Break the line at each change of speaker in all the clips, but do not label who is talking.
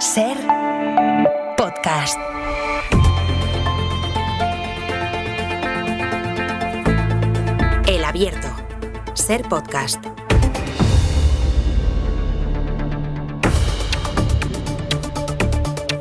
Ser podcast. El Abierto. Ser podcast.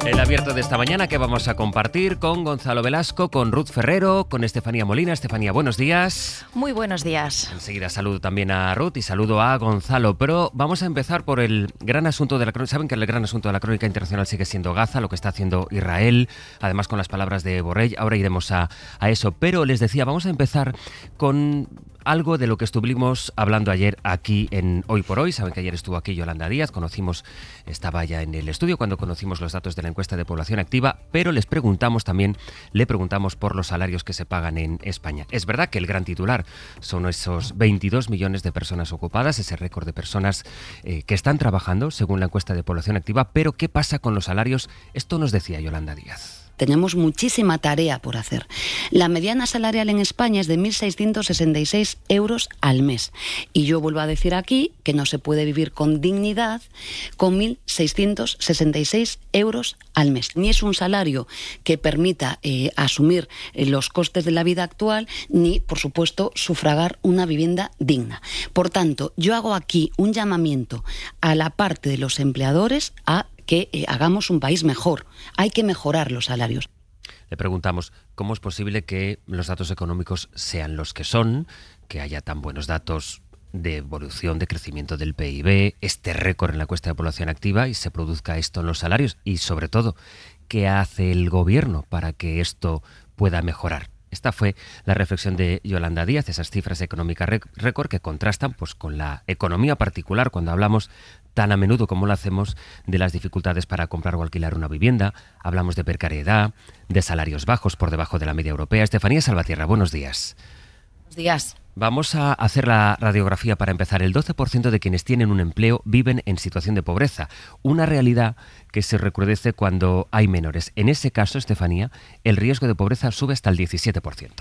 El Abierto de esta mañana que vamos a compartir con Gonzalo Velasco, con Ruth Ferrero, con Estefanía Molina. Estefanía, buenos días.
Muy buenos días.
Enseguida saludo también a Ruth y saludo a Gonzalo, pero vamos a empezar por el gran asunto de la crónica. Saben que el gran asunto de la crónica internacional sigue siendo Gaza, lo que está haciendo Israel, además con las palabras de Borrell. Ahora iremos a eso, pero les decía, vamos a empezar con algo de lo que estuvimos hablando ayer aquí en Hoy por Hoy. Saben que ayer estuvo aquí Yolanda Díaz, estaba ya en el estudio cuando conocimos los datos de la encuesta de población activa, pero le preguntamos por los salarios que se pagan en España. Es verdad que el gran titular son esos 22 millones de personas ocupadas, ese récord de personas que están trabajando según la encuesta de población activa, pero ¿qué pasa con los salarios? Esto nos decía Yolanda Díaz.
Tenemos muchísima tarea por hacer. La mediana salarial en España es de 1.666 euros al mes. Y yo vuelvo a decir aquí que no se puede vivir con dignidad con 1.666 euros al mes. Ni es un salario que permita asumir los costes de la vida actual, ni, por supuesto, sufragar una vivienda digna. Por tanto, yo hago aquí un llamamiento a la parte de los empleadores a que hagamos un país mejor. Hay que mejorar los salarios.
Le preguntamos cómo es posible que los datos económicos sean los que son, que haya tan buenos datos de evolución, de crecimiento del PIB, este récord en la encuesta de población activa y se produzca esto en los salarios y, sobre todo, ¿qué hace el gobierno para que esto pueda mejorar? Esta fue la reflexión de Yolanda Díaz, esas cifras económicas récord que contrastan pues, con la economía particular cuando hablamos tan a menudo como lo hacemos de las dificultades para comprar o alquilar una vivienda. Hablamos de precariedad, de salarios bajos por debajo de la media europea. Estefanía Salvatierra, buenos días.
Buenos días.
Vamos a hacer la radiografía para empezar. El 12% de quienes tienen un empleo viven en situación de pobreza, una realidad que se recrudece cuando hay menores. En ese caso, Estefanía, el riesgo de pobreza sube hasta el 17%.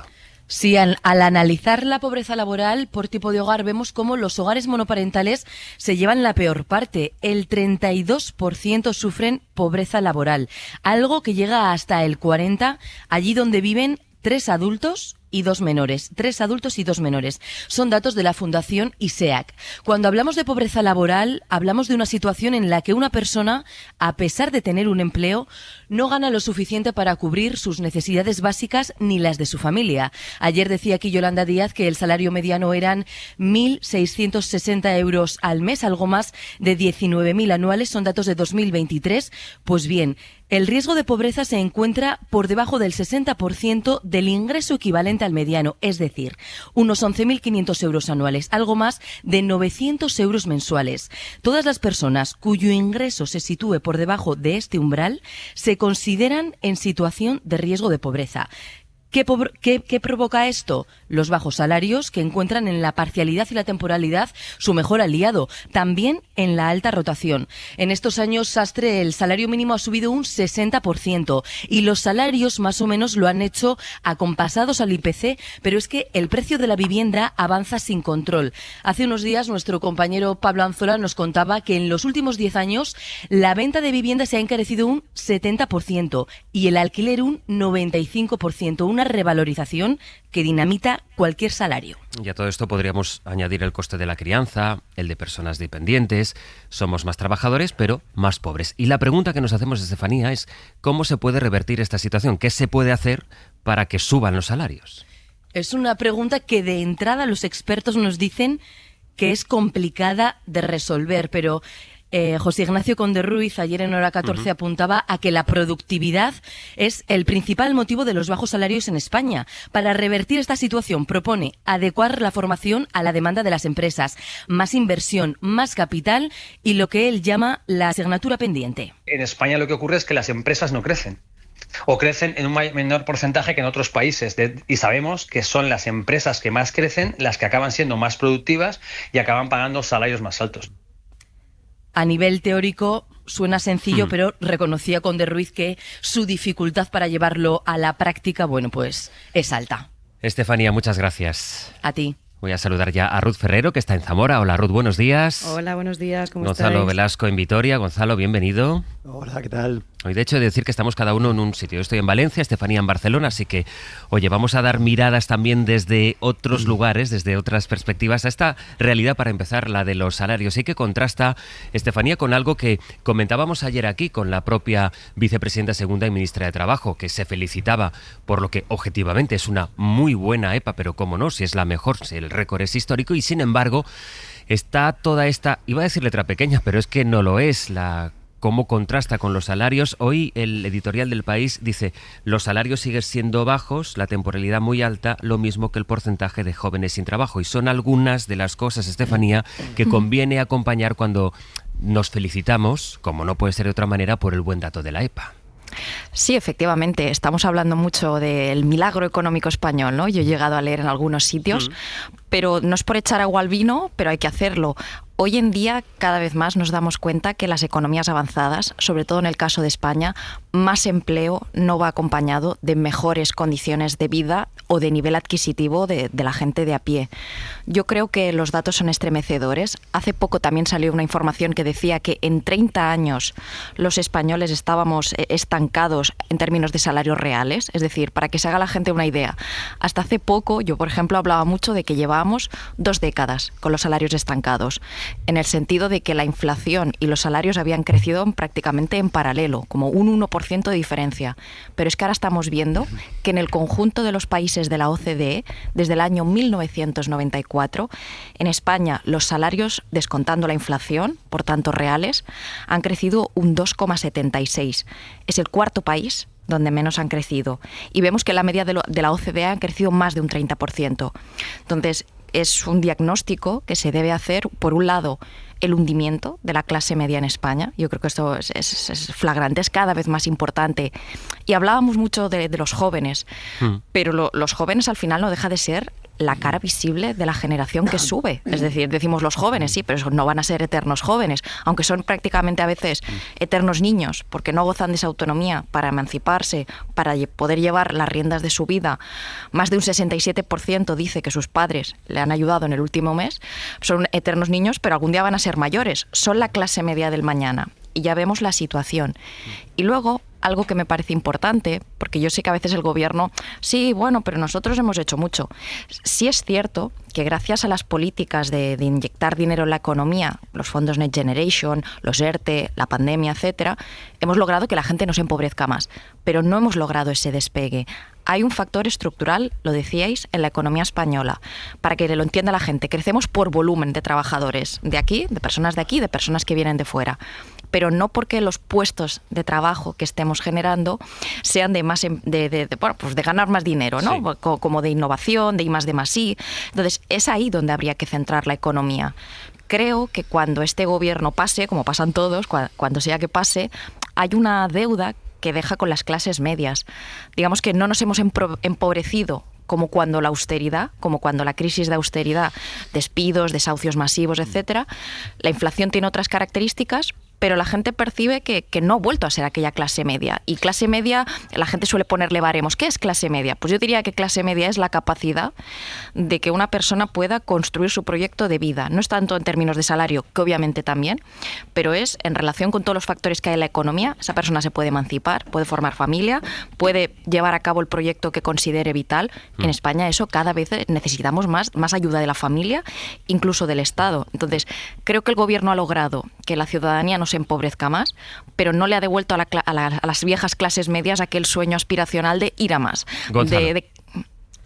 Sí, al analizar la pobreza laboral por tipo de hogar, vemos cómo los hogares monoparentales se llevan la peor parte. El 32% sufren pobreza laboral, algo que llega hasta el 40% allí donde viven 3 adultos y 2 menores. 3 adultos y 2 menores. Son datos de la Fundación ISEAC. Cuando hablamos de pobreza laboral, hablamos de una situación en la que una persona, a pesar de tener un empleo, no gana lo suficiente para cubrir sus necesidades básicas ni las de su familia. Ayer decía aquí Yolanda Díaz que el salario mediano eran 1.660 euros al mes, algo más de 19.000 anuales. Son datos de 2023. Pues bien, el riesgo de pobreza se encuentra por debajo del 60% del ingreso equivalente al mediano, es decir, unos 11.500 euros anuales, algo más de 900 euros mensuales. Todas las personas cuyo ingreso se sitúe por debajo de este umbral se consideran en situación de riesgo de pobreza. ¿Qué provoca esto? Los bajos salarios que encuentran en la parcialidad y la temporalidad su mejor aliado, también en la alta rotación. En estos años, Sastre, el salario mínimo ha subido un 60% y los salarios más o menos lo han hecho acompasados al IPC, pero es que el precio de la vivienda avanza sin control. Hace unos días nuestro compañero Pablo Anzola nos contaba que en los últimos 10 años la venta de vivienda se ha encarecido un 70% y el alquiler un 95%, una revalorización que dinamita cualquier salario.
Y a todo esto podríamos añadir el coste de la crianza, el de personas dependientes. Somos más trabajadores, pero más pobres. Y la pregunta que nos hacemos, Estefanía, es ¿cómo se puede revertir esta situación? ¿Qué se puede hacer para que suban los salarios?
Es una pregunta que de entrada los expertos nos dicen que es complicada de resolver, pero José Ignacio Conde Ruiz ayer en Hora 14 apuntaba a que la productividad es el principal motivo de los bajos salarios en España. Para revertir esta situación propone adecuar la formación a la demanda de las empresas, más inversión, más capital y lo que él llama la asignatura pendiente.
En España lo que ocurre es que las empresas no crecen. O crecen en un menor porcentaje que en otros países. Y sabemos que son las empresas que más crecen las que acaban siendo más productivas y acaban pagando salarios más altos.
A nivel teórico suena sencillo, pero reconocía Conde Ruiz que su dificultad para llevarlo a la práctica, bueno, pues es alta.
Estefanía, muchas gracias.
A ti.
Voy a saludar ya a Ruth Ferrero, que está en Zamora. Hola Ruth, buenos días.
Hola, buenos días, ¿cómo
Gonzalo
estáis?
Velasco en Vitoria. Gonzalo, bienvenido.
Hola, ¿qué tal?
Hoy de hecho he de decir que estamos cada uno en un sitio. Yo estoy en Valencia, Estefanía en Barcelona, así que, oye, vamos a dar miradas también desde otros lugares, desde otras perspectivas, a esta realidad, para empezar, la de los salarios. Y que contrasta, Estefanía, con algo que comentábamos ayer aquí con la propia vicepresidenta segunda y ministra de Trabajo, que se felicitaba por lo que objetivamente es una muy buena EPA, pero cómo no, si es la mejor, si el récord es histórico, y sin embargo está toda esta, iba a decir letra pequeña, pero es que no lo es, cómo contrasta con los salarios. Hoy el editorial del País dice: los salarios siguen siendo bajos, la temporalidad muy alta, lo mismo que el porcentaje de jóvenes sin trabajo. Y son algunas de las cosas, Estefanía, que conviene acompañar cuando nos felicitamos, como no puede ser de otra manera, por el buen dato de la EPA.
Sí, efectivamente, estamos hablando mucho del milagro económico español, ¿no? Yo he llegado a leer en algunos sitios, pero no es por echar agua al vino, pero hay que hacerlo. Hoy en día, cada vez más nos damos cuenta que las economías avanzadas, sobre todo en el caso de España, más empleo no va acompañado de mejores condiciones de vida o de nivel adquisitivo de la gente de a pie. Yo creo que los datos son estremecedores. Hace poco también salió una información que decía que en 30 años los españoles estábamos estancados en términos de salarios reales. Es decir, para que se haga la gente una idea, hasta hace poco yo, por ejemplo, hablaba mucho de que llevábamos 2 décadas con los salarios estancados, en el sentido de que la inflación y los salarios habían crecido prácticamente en paralelo, como un 1% de diferencia. Pero es que ahora estamos viendo que en el conjunto de los países de la OCDE, desde el año 1994, en España los salarios, descontando la inflación, por tanto reales, han crecido un 2,76. Es el cuarto país donde menos han crecido. Y vemos que la media de la OCDE ha crecido más de un 30%. Entonces, es un diagnóstico que se debe hacer, por un lado, el hundimiento de la clase media en España. Yo creo que esto es flagrante, es cada vez más importante. Y hablábamos mucho de los jóvenes, pero los jóvenes al final no deja de ser la cara visible de la generación que sube. Es decir, decimos los jóvenes, sí, pero no van a ser eternos jóvenes, aunque son prácticamente a veces eternos niños, porque no gozan de esa autonomía para emanciparse, para poder llevar las riendas de su vida. Más de un 67% dice que sus padres le han ayudado en el último mes. Son eternos niños, pero algún día van a ser mayores. Son la clase media del mañana. Y ya vemos la situación. Y luego, algo que me parece importante, porque yo sé que a veces el gobierno, sí, bueno, pero nosotros hemos hecho mucho. Sí es cierto que gracias a las políticas de inyectar dinero en la economía, los fondos Next Generation, los ERTE, la pandemia, etcétera, hemos logrado que la gente no se empobrezca más, pero no hemos logrado ese despegue. Hay un factor estructural, lo decíais, en la economía española. Para que lo entienda la gente, crecemos por volumen de trabajadores de aquí, de personas de aquí, de personas que vienen de fuera. Pero no porque los puestos de trabajo que estemos generando sean de ganar más dinero, ¿no? Sí. Como de innovación, de I+D+I. Entonces, es ahí donde habría que centrar la economía. Creo que cuando este gobierno pase, como pasan todos, cuando sea que pase, hay una deuda que deja con las clases medias. Digamos que no nos hemos empobrecido como cuando la crisis de austeridad, despidos, desahucios masivos, etcétera. La inflación tiene otras características, pero la gente percibe que no ha vuelto a ser aquella clase media. Y clase media, la gente suele ponerle baremos. ¿Qué es clase media? Pues yo diría que clase media es la capacidad de que una persona pueda construir su proyecto de vida. No es tanto en términos de salario, que obviamente también, pero es en relación con todos los factores que hay en la economía. Esa persona se puede emancipar, puede formar familia, puede llevar a cabo el proyecto que considere vital. En España eso cada vez necesitamos más ayuda de la familia, incluso del Estado. Entonces, creo que el gobierno ha logrado que la ciudadanía no se empobrezca más, pero no le ha devuelto a las viejas clases medias aquel sueño aspiracional de ir a más.
Gonzalo.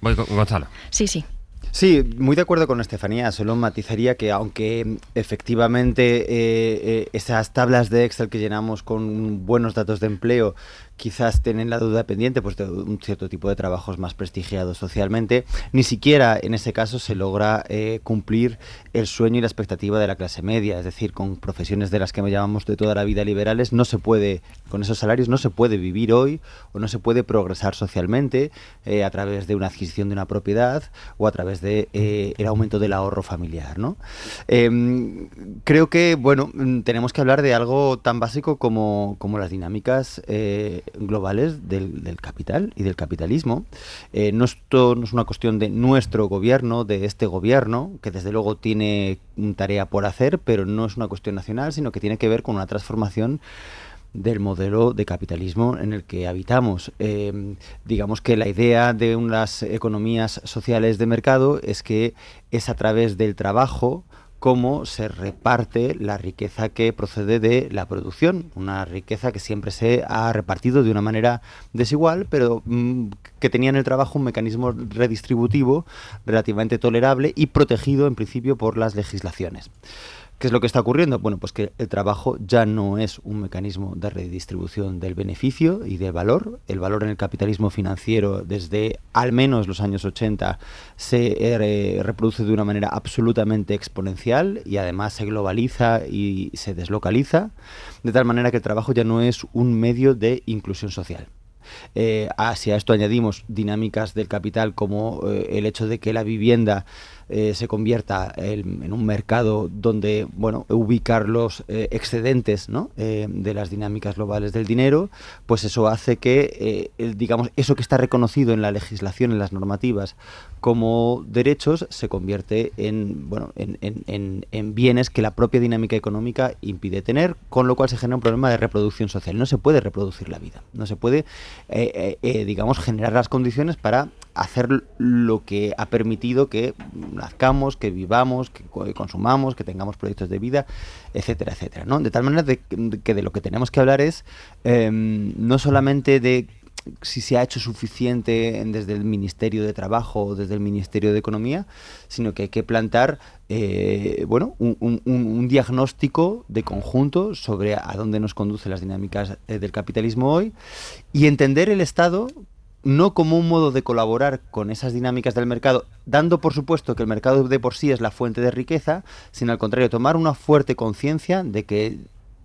Voy con Gonzalo.
Sí.
Sí, muy de acuerdo con Estefanía. Solo matizaría que aunque efectivamente esas tablas de Excel que llenamos con buenos datos de empleo quizás tienen la duda pendiente pues de un cierto tipo de trabajos más prestigiados socialmente, ni siquiera en ese caso se logra cumplir el sueño y la expectativa de la clase media, es decir, con profesiones de las que llamamos de toda la vida liberales, no se puede, con esos salarios no se puede vivir hoy o no se puede progresar socialmente a través de una adquisición de una propiedad o a través de el aumento del ahorro familiar, ¿no? Creo que, bueno, tenemos que hablar de algo tan básico como las dinámicas globales del capital y del capitalismo. Esto no es una cuestión de nuestro gobierno, de este gobierno, que desde luego tiene tarea por hacer, pero no es una cuestión nacional, sino que tiene que ver con una transformación del modelo de capitalismo en el que habitamos. Digamos que la idea de unas economías sociales de mercado es que es a través del trabajo cómo se reparte la riqueza que procede de la producción, una riqueza que siempre se ha repartido de una manera desigual, pero que tenía en el trabajo un mecanismo redistributivo relativamente tolerable y protegido en principio por las legislaciones. ¿Qué es lo que está ocurriendo? Bueno, pues que el trabajo ya no es un mecanismo de redistribución del beneficio y del valor. El valor en el capitalismo financiero desde al menos los años 80 se reproduce de una manera absolutamente exponencial y además se globaliza y se deslocaliza, de tal manera que el trabajo ya no es un medio de inclusión social. Si a esto añadimos dinámicas del capital como el hecho de que la vivienda se convierta en un mercado donde, bueno, ubicar los excedentes, ¿no?, de las dinámicas globales del dinero, pues eso hace que, digamos, eso que está reconocido en la legislación, en las normativas como derechos, se convierte en, bueno, en bienes que la propia dinámica económica impide tener, con lo cual se genera un problema de reproducción social. No se puede reproducir la vida, no se puede, digamos, generar las condiciones para hacer lo que ha permitido que nazcamos, que vivamos, que consumamos, que tengamos proyectos de vida, etcétera, etcétera, ¿no? De tal manera que de lo que tenemos que hablar es no solamente de si se ha hecho suficiente desde el Ministerio de Trabajo o desde el Ministerio de Economía, sino que hay que plantar bueno, un diagnóstico de conjunto sobre a dónde nos conducen las dinámicas del capitalismo hoy y entender el Estado no como un modo de colaborar con esas dinámicas del mercado, dando por supuesto que el mercado de por sí es la fuente de riqueza, sino al contrario, tomar una fuerte conciencia de que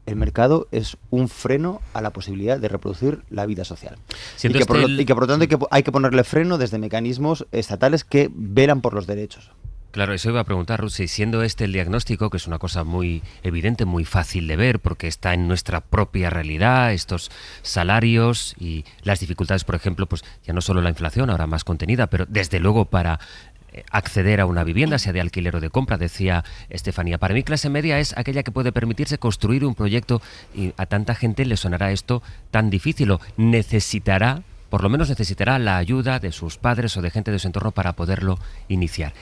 el mercado es un freno a la posibilidad de reproducir la vida social. Y que, por lo tanto hay que ponerle freno desde mecanismos estatales que velan por los derechos.
Claro, eso iba a preguntar, Ruth, si siendo este el diagnóstico, que es una cosa muy evidente, muy fácil de ver, porque está en nuestra propia realidad, estos salarios y las dificultades, por ejemplo, pues ya no solo la inflación, ahora más contenida, pero desde luego para acceder a una vivienda, sea de alquiler o de compra, decía Estefanía. Para mí, clase media es aquella que puede permitirse construir un proyecto y a tanta gente le sonará esto tan difícil o necesitará, por lo menos necesitará la ayuda de sus padres o de gente de su entorno para poderlo iniciar.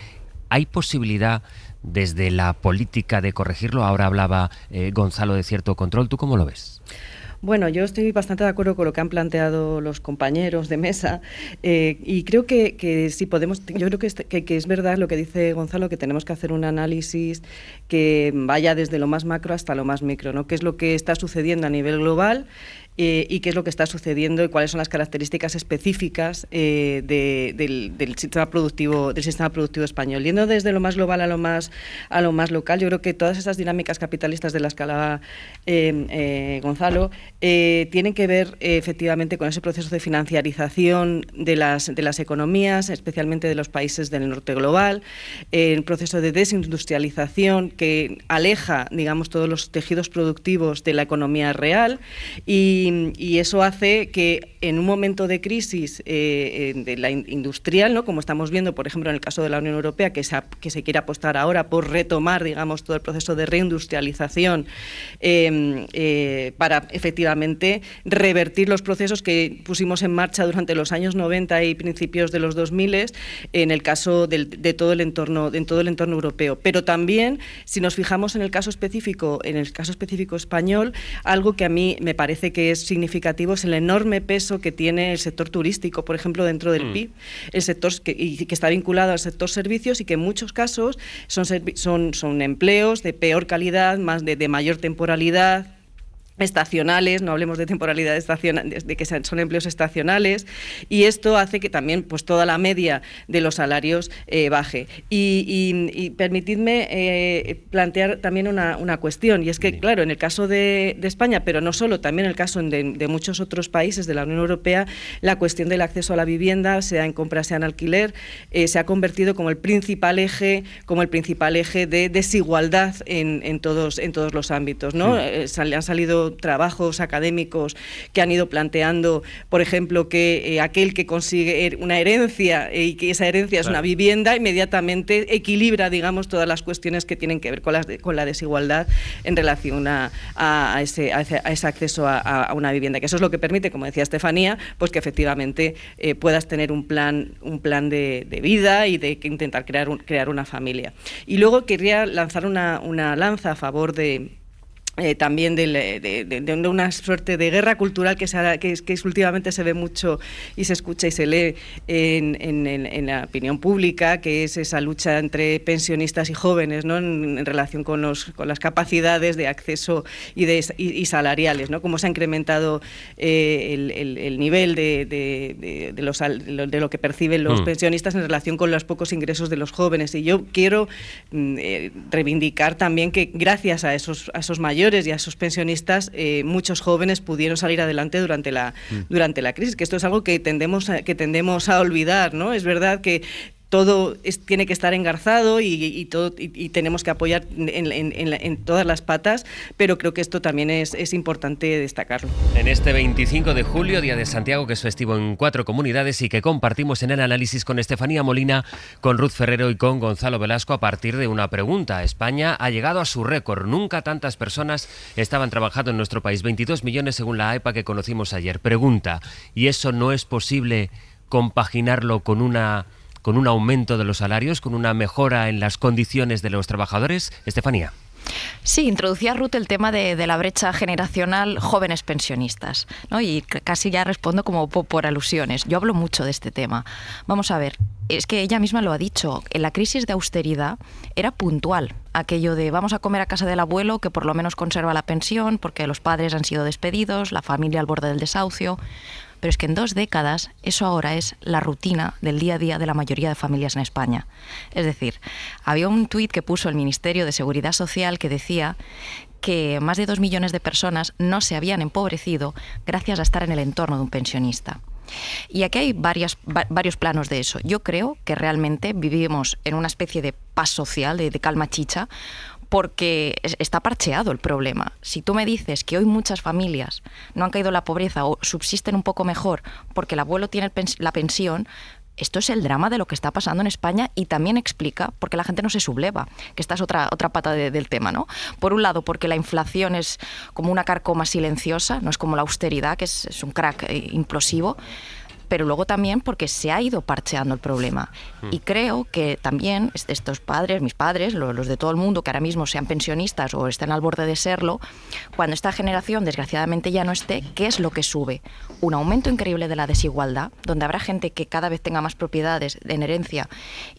¿Hay posibilidad desde la política de corregirlo? Ahora hablaba Gonzalo de cierto control. ¿Tú cómo lo ves?
Bueno, yo estoy bastante de acuerdo con lo que han planteado los compañeros de mesa y creo que sí podemos, yo creo que es verdad lo que dice Gonzalo, que tenemos que hacer un análisis que vaya desde lo más macro hasta lo más micro, ¿no? ¿Qué es lo que está sucediendo a nivel global? Y qué es lo que está sucediendo y cuáles son las características específicas del sistema productivo español. Yendo desde lo más global a lo más local, yo creo que todas esas dinámicas capitalistas de las que hablaba Gonzalo tienen que ver efectivamente con ese proceso de financiarización de las economías, especialmente de los países del norte global, el proceso de desindustrialización que aleja, digamos, todos los tejidos productivos de la economía real y eso hace que en un momento de crisis de la industrial, ¿no?, como estamos viendo, por ejemplo, en el caso de la Unión Europea, que se quiere apostar ahora por retomar, digamos, todo el proceso de reindustrialización para efectivamente revertir los procesos que pusimos en marcha durante los años 90 y principios de los 2000 en el caso de todo el entorno europeo. Pero también, si nos fijamos en el caso específico español, algo que a mí me parece que es significativo es el enorme peso que tiene el sector turístico, por ejemplo, dentro del PIB, el sector que está vinculado al sector servicios y que en muchos casos son empleos de peor calidad, de mayor temporalidad, estacionales, no hablemos de temporalidad estacional, de que son empleos estacionales, y esto hace que también pues toda la media de los salarios baje. Y permitidme plantear también una cuestión, y es que, claro, en el caso de España, pero no solo, también en el caso de muchos otros países de la Unión Europea, la cuestión del acceso a la vivienda, sea en compra, sea en alquiler, se ha convertido como el principal eje de desigualdad en todos los ámbitos, ¿no? Han salido trabajos académicos que han ido planteando, por ejemplo, que aquel que consigue una herencia y que esa herencia es una vivienda, inmediatamente equilibra, digamos, todas las cuestiones que tienen que ver con la desigualdad en relación a ese acceso a una vivienda, que eso es lo que permite, como decía Estefanía, pues que efectivamente puedas tener un plan de vida y de intentar crear una familia. Y luego querría lanzar una lanza a favor también de una suerte de guerra cultural que últimamente se ve mucho y se escucha y se lee en la opinión pública, que es esa lucha entre pensionistas y jóvenes, ¿no? En relación con las capacidades de acceso y salariales, ¿no? Cómo se ha incrementado el nivel de lo que perciben los pensionistas en relación con los pocos ingresos de los jóvenes. Y yo quiero reivindicar también que gracias a esos mayores y a esos pensionistas, muchos jóvenes pudieron salir adelante durante la crisis, que esto es algo que tendemos a olvidar, ¿no? Es verdad que todo tiene que estar engarzado y tenemos que apoyar en todas las patas, pero creo que esto también es importante destacarlo.
En este 25 de julio, Día de Santiago, que es festivo en 4 comunidades y que compartimos en el análisis con Estefanía Molina, con Ruth Ferrero y con Gonzalo Velasco a partir de una pregunta. España ha llegado a su récord. Nunca tantas personas estaban trabajando en nuestro país. 22 millones según la EPA que conocimos ayer. Pregunta, ¿y eso no es posible compaginarlo con un aumento de los salarios, con una mejora en las condiciones de los trabajadores? Estefanía.
Sí, introducía Ruth el tema de la brecha generacional jóvenes pensionistas, ¿no? Y casi ya respondo como por alusiones. Yo hablo mucho de este tema. Vamos a ver, es que ella misma lo ha dicho, en la crisis de austeridad era puntual aquello de vamos a comer a casa del abuelo que por lo menos conserva la pensión porque los padres han sido despedidos, la familia al borde del desahucio. Pero es que en 2 décadas eso ahora es la rutina del día a día de la mayoría de familias en España. Es decir, había un tuit que puso el Ministerio de Seguridad Social que decía que más de 2 millones de personas no se habían empobrecido gracias a estar en el entorno de un pensionista. Y aquí hay varios planos de eso. Yo creo que realmente vivimos en una especie de paz social, de calma chicha, porque está parcheado el problema. Si tú me dices que hoy muchas familias no han caído en la pobreza o subsisten un poco mejor porque el abuelo tiene la pensión, esto es el drama de lo que está pasando en España y también explica por qué la gente no se subleva, que esta es otra pata del tema, ¿no? Por un lado, porque la inflación es como una carcoma silenciosa, no es como la austeridad, que es un crack implosivo, pero luego también porque se ha ido parcheando el problema. Y creo que también estos padres, mis padres, los de todo el mundo que ahora mismo sean pensionistas o estén al borde de serlo, cuando esta generación desgraciadamente ya no esté, ¿qué es lo que sube? Un aumento increíble de la desigualdad, donde habrá gente que cada vez tenga más propiedades en herencia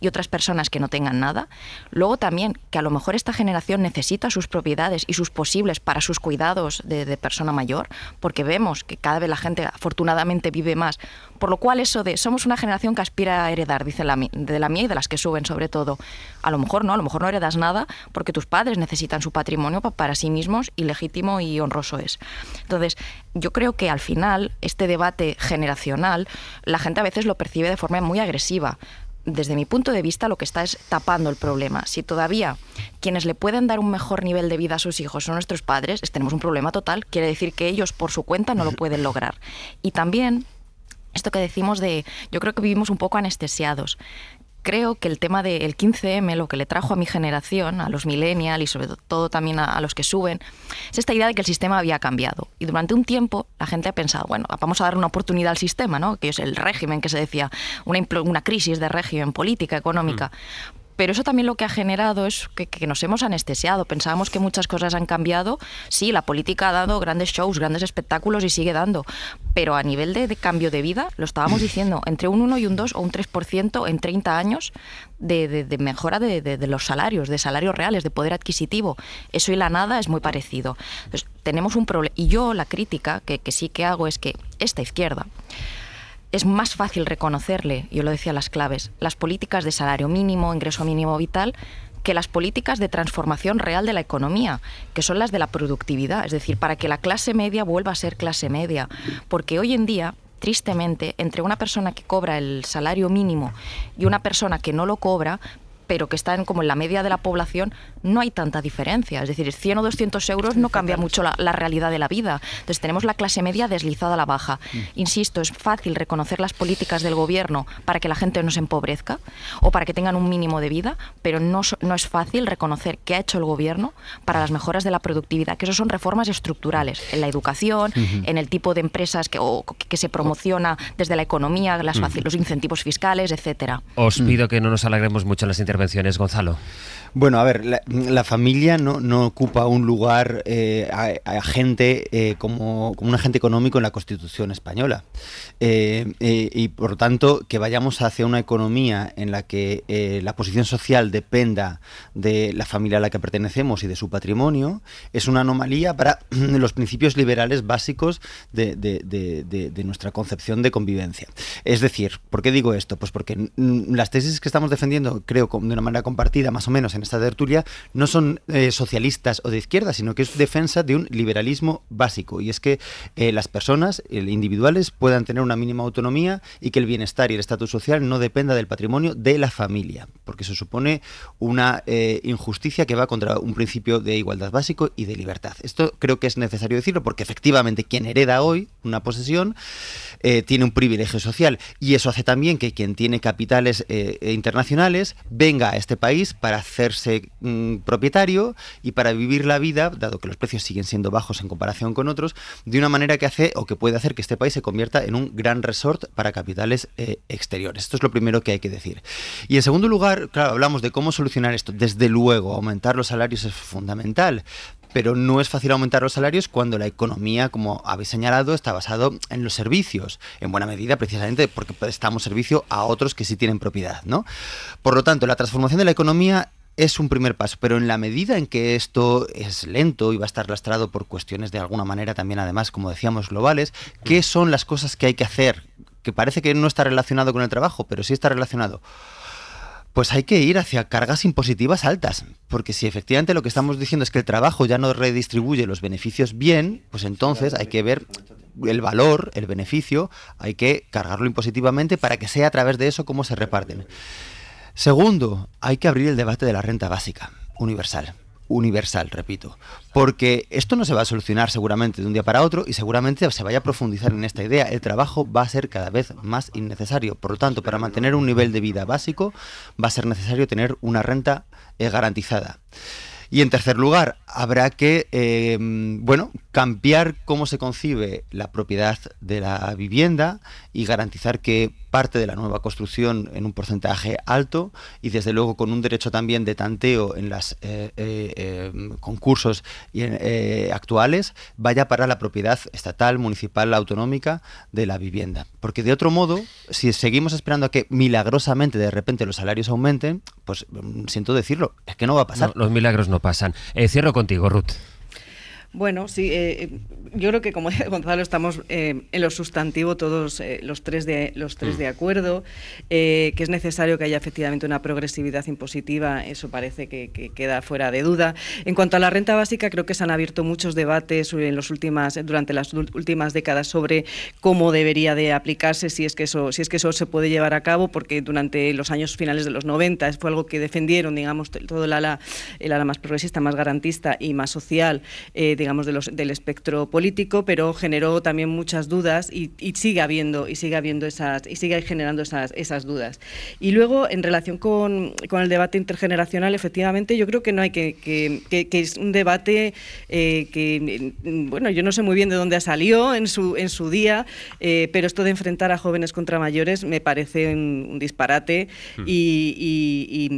y otras personas que no tengan nada. Luego también que a lo mejor esta generación necesita sus propiedades y sus posibles para sus cuidados de persona mayor, porque vemos que cada vez la gente afortunadamente vive más. Por lo cual eso de somos una generación que aspira a heredar, dice de la mía y de las que suben sobre todo. A lo mejor no heredas nada porque tus padres necesitan su patrimonio para sí mismos y legítimo y honroso es. Entonces, yo creo que al final este debate generacional la gente a veces lo percibe de forma muy agresiva. Desde mi punto de vista, lo que está es tapando el problema. Si todavía quienes le pueden dar un mejor nivel de vida a sus hijos son nuestros padres, tenemos un problema total. Quiere decir que ellos por su cuenta no lo pueden lograr. Y también esto que decimos yo creo que vivimos un poco anestesiados. Creo que el tema del 15M, lo que le trajo a mi generación, a los millennials y sobre todo también a los que suben, es esta idea de que el sistema había cambiado. Y durante un tiempo la gente ha pensado, bueno, vamos a dar una oportunidad al sistema, ¿no? Que es el régimen que se decía, una crisis de régimen política, económica. Pero eso también lo que ha generado es que nos hemos anestesiado. Pensábamos que muchas cosas han cambiado. Sí, la política ha dado grandes shows, grandes espectáculos y sigue dando. Pero a nivel de cambio de vida, lo estábamos diciendo, entre un 1 y un 2 o un 3% en 30 años de mejora de los salarios, de salarios reales, de poder adquisitivo. Eso y la nada es muy parecido. Entonces, tenemos un problema. Y yo la crítica que sí que hago es que esta izquierda es más fácil reconocerle, yo lo decía, las claves, las políticas de salario mínimo, ingreso mínimo vital, que las políticas de transformación real de la economía, que son las de la productividad, es decir, para que la clase media vuelva a ser clase media. Porque hoy en día, tristemente, entre una persona que cobra el salario mínimo y una persona que no lo cobra, pero que están como en la media de la población, no hay tanta diferencia. Es decir, 100 o 200 euros no cambia mucho la realidad de la vida. Entonces tenemos la clase media deslizada a la baja. Insisto, es fácil reconocer las políticas del gobierno para que la gente no se empobrezca o para que tengan un mínimo de vida, pero no es fácil reconocer qué ha hecho el gobierno para las mejoras de la productividad, que eso son reformas estructurales en la educación, en el tipo de empresas que se promociona desde la economía, los incentivos fiscales, etcétera.
Os pido que no nos alarguemos mucho en las intervenciones, Gonzalo.
Bueno, a ver, la familia no ocupa un lugar agente como un agente económico en la Constitución española. Y por lo tanto, que vayamos hacia una economía en la que la posición social dependa de la familia a la que pertenecemos y de su patrimonio, es una anomalía para los principios liberales básicos de nuestra concepción de convivencia. Es decir, ¿por qué digo esto? Pues porque las tesis que estamos defendiendo, creo, de una manera compartida, más o menos, en esta tertulia, no son socialistas o de izquierda, sino que es defensa de un liberalismo básico, y es que las personas individuales puedan tener una mínima autonomía y que el bienestar y el estatus social no dependa del patrimonio de la familia, porque eso supone una injusticia que va contra un principio de igualdad básico y de libertad. Esto creo que es necesario decirlo, porque efectivamente quien hereda hoy una posesión tiene un privilegio social, y eso hace también que quien tiene capitales internacionales venga a este país para hacerse propietario y para vivir la vida, dado que los precios siguen siendo bajos en comparación con otros, de una manera que hace o que puede hacer que este país se convierta en un gran resort para capitales exteriores. Esto es lo primero que hay que decir. Y en segundo lugar, claro, hablamos de cómo solucionar esto. Desde luego, aumentar los salarios es fundamental, pero no es fácil aumentar los salarios cuando la economía, como habéis señalado, está basado en los servicios, en buena medida precisamente porque prestamos servicio a otros que sí tienen propiedad, ¿no? Por lo tanto, la transformación de la economía es un primer paso, pero en la medida en que esto es lento y va a estar lastrado por cuestiones de alguna manera también, además, como decíamos, globales, ¿qué son las cosas que hay que hacer? Que parece que no está relacionado con el trabajo, pero sí está relacionado. Pues hay que ir hacia cargas impositivas altas, porque si efectivamente lo que estamos diciendo es que el trabajo ya no redistribuye los beneficios bien, pues entonces hay que ver el valor, el beneficio, hay que cargarlo impositivamente para que sea a través de eso cómo se reparten. Segundo, hay que abrir el debate de la renta básica, universal, repito, porque esto no se va a solucionar seguramente de un día para otro y seguramente se vaya a profundizar en esta idea. El trabajo va a ser cada vez más innecesario, por lo tanto, para mantener un nivel de vida básico va a ser necesario tener una renta garantizada. Y en tercer lugar, habrá que cambiar cómo se concibe la propiedad de la vivienda y garantizar que parte de la nueva construcción en un porcentaje alto y desde luego con un derecho también de tanteo en los concursos actuales vaya para la propiedad estatal, municipal, autonómica de la vivienda. Porque de otro modo, si seguimos esperando a que milagrosamente de repente los salarios aumenten, pues siento decirlo, es que no va a pasar.
No, los milagros no pasan. Cierro contigo, Ruth.
Bueno, sí, yo creo que como dice Gonzalo estamos en lo sustantivo todos los tres de acuerdo, que es necesario que haya efectivamente una progresividad impositiva, eso parece que queda fuera de duda. En cuanto a la renta básica, creo que se han abierto muchos debates durante las últimas décadas sobre cómo debería de aplicarse, si es que eso se puede llevar a cabo, porque durante los años finales de los 90 fue algo que defendieron, digamos, todo el ala más progresista, más garantista y más social digamos, del espectro político, pero generó también muchas dudas y sigue generando esas dudas. Y luego, en relación con el debate intergeneracional, efectivamente, yo creo que no hay que es un debate que, bueno, yo no sé muy bien de dónde salió en su día, pero esto de enfrentar a jóvenes contra mayores me parece un disparate y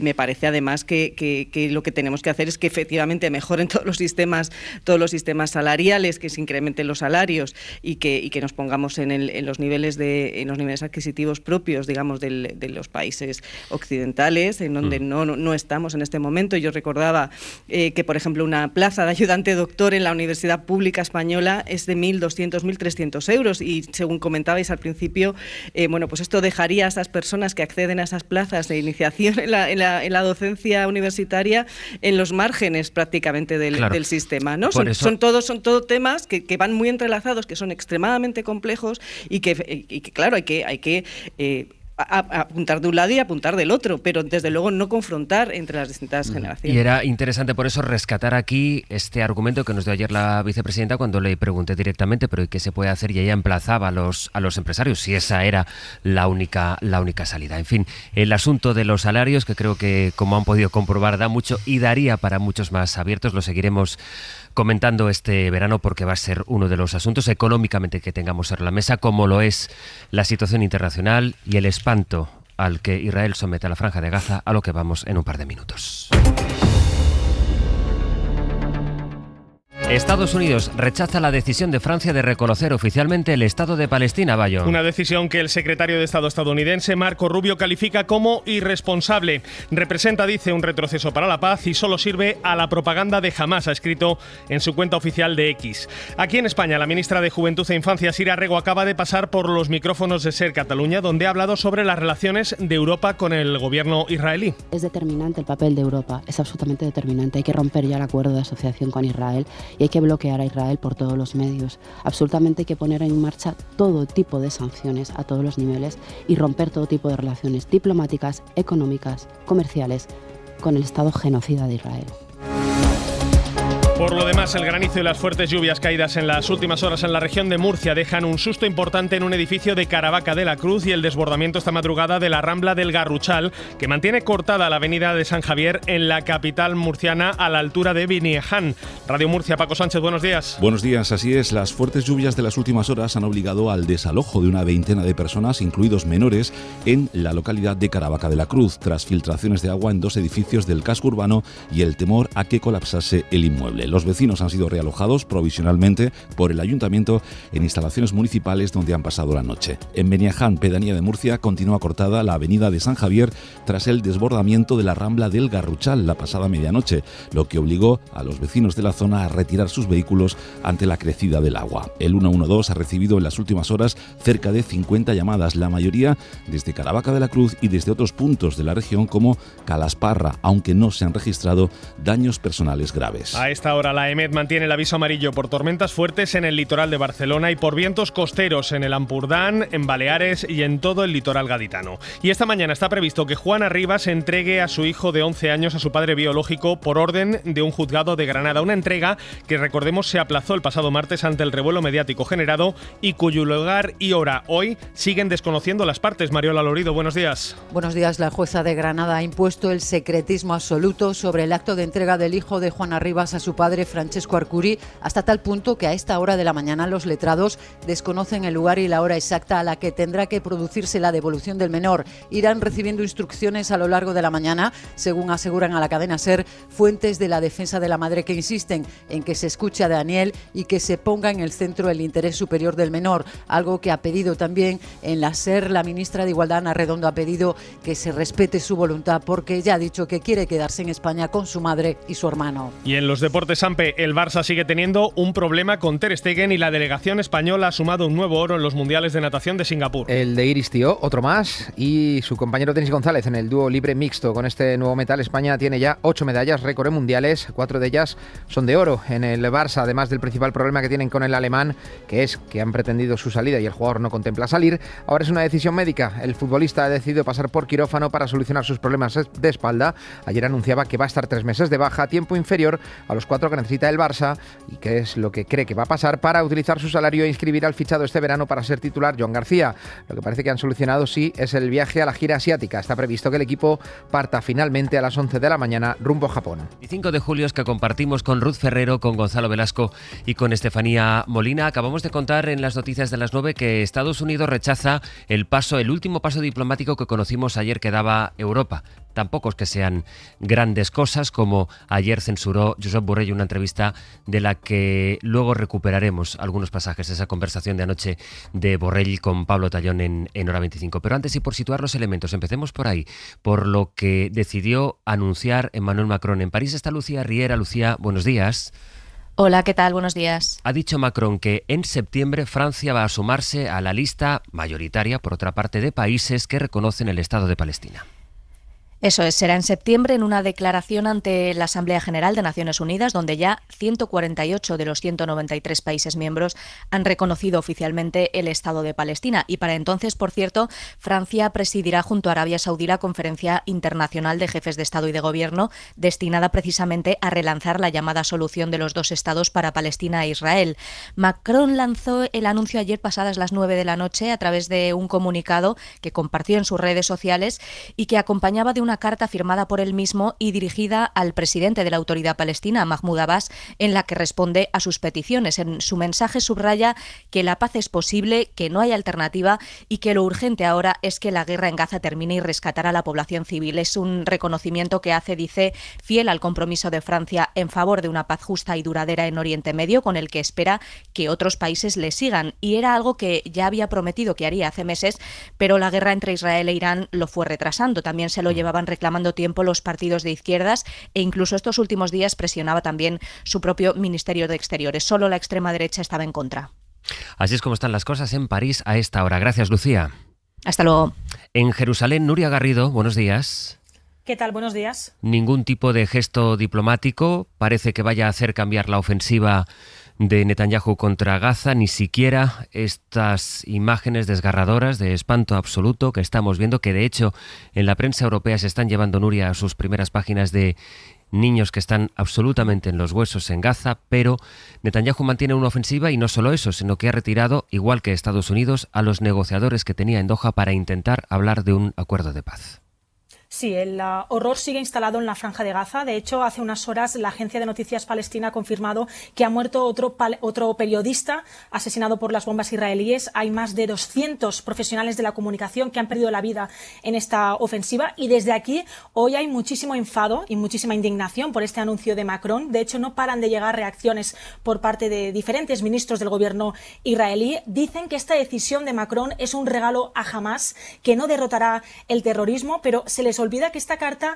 me parece además que lo que tenemos que hacer es que efectivamente mejoren todos los sistemas salariales, que se incrementen los salarios y que nos pongamos en los niveles adquisitivos propios, digamos, de los países occidentales, en donde no estamos en este momento. Yo recordaba que, por ejemplo, una plaza de ayudante doctor en la Universidad Pública Española es de 1.200, 1.300 euros y, según comentabais al principio, bueno, pues esto dejaría a esas personas que acceden a esas plazas de iniciación en la docencia universitaria en los márgenes prácticamente del sistema, ¿no? Son todo temas que van muy entrelazados, que son extremadamente complejos y que claro, hay que apuntar de un lado y apuntar del otro, pero desde luego no confrontar entre las distintas generaciones.
Y era interesante por eso rescatar aquí este argumento que nos dio ayer la vicepresidenta cuando le pregunté directamente, pero ¿qué se puede hacer? Y ella emplazaba a los empresarios, si esa era la única salida. En fin, el asunto de los salarios, que creo que, como han podido comprobar, da mucho y daría para muchos más abiertos. Lo seguiremos comentando este verano porque va a ser uno de los asuntos económicamente que tengamos sobre la mesa, como lo es la situación internacional y el espanto al que Israel somete a la Franja de Gaza, a lo que vamos en un par de minutos. Estados Unidos rechaza la decisión de Francia de reconocer oficialmente el Estado de Palestina, Bayo.
Una decisión que el secretario de Estado estadounidense, Marco Rubio, califica como irresponsable. Representa, dice, un retroceso para la paz y solo sirve a la propaganda de Hamás, ha escrito en su cuenta oficial de X. Aquí en España, la ministra de Juventud e Infancia, Sira Rego, acaba de pasar por los micrófonos de SER Cataluña, donde ha hablado sobre las relaciones de Europa con el gobierno israelí.
Es determinante el papel de Europa, es absolutamente determinante. Hay que romper ya el acuerdo de asociación con Israel y hay que bloquear a Israel por todos los medios. Absolutamente hay que poner en marcha todo tipo de sanciones a todos los niveles y romper todo tipo de relaciones diplomáticas, económicas, comerciales con el Estado genocida de Israel.
Por lo demás, el granizo y las fuertes lluvias caídas en las últimas horas en la región de Murcia dejan un susto importante en un edificio de Caravaca de la Cruz y el desbordamiento esta madrugada de la Rambla del Garruchal, que mantiene cortada la avenida de San Javier en la capital murciana a la altura de Beniaján. Radio Murcia, Paco Sánchez, buenos días.
Buenos días, así es. Las fuertes lluvias de las últimas horas han obligado al desalojo de una veintena de personas, incluidos menores, en la localidad de Caravaca de la Cruz, tras filtraciones de agua en dos edificios del casco urbano y el temor a que colapsase el inmueble. Los vecinos han sido realojados provisionalmente por el ayuntamiento en instalaciones municipales donde han pasado la noche. En Beniaján, pedanía de Murcia, continúa cortada la avenida de San Javier tras el desbordamiento de la Rambla del Garruchal la pasada medianoche, lo que obligó a los vecinos de la zona a retirar sus vehículos ante la crecida del agua. El 112 ha recibido en las últimas horas cerca de 50 llamadas, la mayoría desde Caravaca de la Cruz y desde otros puntos de la región como Calasparra, aunque no se han registrado daños personales graves.
A esta hora la EMET mantiene el aviso amarillo por tormentas fuertes en el litoral de Barcelona y por vientos costeros en el Ampurdán, en Baleares y en todo el litoral gaditano. Y esta mañana está previsto que Juana Rivas entregue a su hijo de 11 años a su padre biológico por orden de un juzgado de Granada. Una entrega que, recordemos, se aplazó el pasado martes ante el revuelo mediático generado y cuyo lugar y hora hoy siguen desconociendo las partes. Mariola Lorido, buenos días.
Buenos días. La jueza de Granada ha impuesto el secretismo absoluto sobre el acto de entrega del hijo de Juana Rivas a su padre Francesco Arcuri, hasta tal punto que a esta hora de la mañana los letrados desconocen el lugar y la hora exacta a la que tendrá que producirse la devolución del menor. Irán recibiendo instrucciones a lo largo de la mañana, según aseguran a la cadena SER fuentes de la defensa de la madre, que insisten en que se escuche a Daniel y que se ponga en el centro el interés superior del menor, algo que ha pedido también en la SER la ministra de Igualdad, Ana Redondo. Ha pedido que se respete su voluntad porque ella ha dicho que quiere quedarse en España con su madre y su hermano.
Y en los deportes, Sampe, el Barça sigue teniendo un problema con Ter Stegen y la delegación española ha sumado un nuevo oro en los mundiales de natación de Singapur.
El de Iris Tío, otro más, y su compañero Denis González en el dúo libre mixto. Con este nuevo metal, España tiene ya 8 medallas, récord en mundiales, 4 de ellas son de oro. En el Barça, además del principal problema que tienen con el alemán, que es que han pretendido su salida y el jugador no contempla salir, ahora es una decisión médica. El futbolista ha decidido pasar por quirófano para solucionar sus problemas de espalda. Ayer anunciaba que va a estar 3 meses de baja, tiempo inferior a los 4 que necesita el Barça y que es lo que cree que va a pasar para utilizar su salario e inscribir al fichado este verano para ser titular Joan García. Lo que parece que han solucionado sí es el viaje a la gira asiática. Está previsto que el equipo parta finalmente a las 11 de la mañana rumbo a Japón.
Y 5 de julio es que compartimos con Ruth Ferrero, con Gonzalo Velasco y con Estefanía Molina. Acabamos de contar en las noticias de las 9 que Estados Unidos rechaza el último paso diplomático que conocimos ayer que daba Europa. Tampoco es que sean grandes cosas, como ayer censuró Josep Borrell una entrevista de la que luego recuperaremos algunos pasajes, esa conversación de anoche de Borrell con Pablo Tallón en Hora 25. Pero antes, y por situar los elementos, empecemos por ahí, por lo que decidió anunciar Emmanuel Macron. En París está Lucía Riera. Lucía, buenos días.
Hola, ¿qué tal? Buenos días.
Ha dicho Macron que en septiembre Francia va a sumarse a la lista mayoritaria, por otra parte, de países que reconocen el Estado de Palestina.
Eso es, será en septiembre en una declaración ante la Asamblea General de Naciones Unidas, donde ya 148 de los 193 países miembros han reconocido oficialmente el Estado de Palestina. Y para entonces, por cierto, Francia presidirá junto a Arabia Saudí la Conferencia Internacional de Jefes de Estado y de Gobierno, destinada precisamente a relanzar la llamada solución de los dos estados para Palestina e Israel. Macron lanzó el anuncio ayer pasadas las 9 de la noche a través de un comunicado que compartió en sus redes sociales y que acompañaba de una carta firmada por él mismo y dirigida al presidente de la Autoridad Palestina, Mahmoud Abbas, en la que responde a sus peticiones. En su mensaje subraya que la paz es posible, que no hay alternativa y que lo urgente ahora es que la guerra en Gaza termine y rescatar a la población civil. Es un reconocimiento que hace, dice, fiel al compromiso de Francia en favor de una paz justa y duradera en Oriente Medio, con el que espera que otros países le sigan. Y era algo que ya había prometido que haría hace meses, pero la guerra entre Israel e Irán lo fue retrasando. También se lo llevaban reclamando tiempo los partidos de izquierdas e incluso estos últimos días presionaba también su propio Ministerio de Exteriores. Solo la extrema derecha estaba en contra.
Así es como están las cosas en París a esta hora. Gracias, Lucía.
Hasta luego.
En Jerusalén, Nuria Garrido, buenos días.
¿Qué tal? Buenos días.
Ningún tipo de gesto diplomático parece que vaya a hacer cambiar la ofensiva de Netanyahu contra Gaza, ni siquiera estas imágenes desgarradoras de espanto absoluto que estamos viendo, que de hecho en la prensa europea se están llevando, Nuria, a sus primeras páginas, de niños que están absolutamente en los huesos en Gaza. Pero Netanyahu mantiene una ofensiva y no solo eso, sino que ha retirado, igual que Estados Unidos, a los negociadores que tenía en Doha para intentar hablar de un acuerdo de paz.
Sí, el horror sigue instalado en la Franja de Gaza. De hecho, hace unas horas la agencia de noticias palestina ha confirmado que ha muerto otro periodista asesinado por las bombas israelíes. Hay más de 200 profesionales de la comunicación que han perdido la vida en esta ofensiva. Y desde aquí hoy hay muchísimo enfado y muchísima indignación por este anuncio de Macron. De hecho, no paran de llegar reacciones por parte de diferentes ministros del gobierno israelí. Dicen que esta decisión de Macron es un regalo a Hamás, que no derrotará el terrorismo, pero se les olvida que esta carta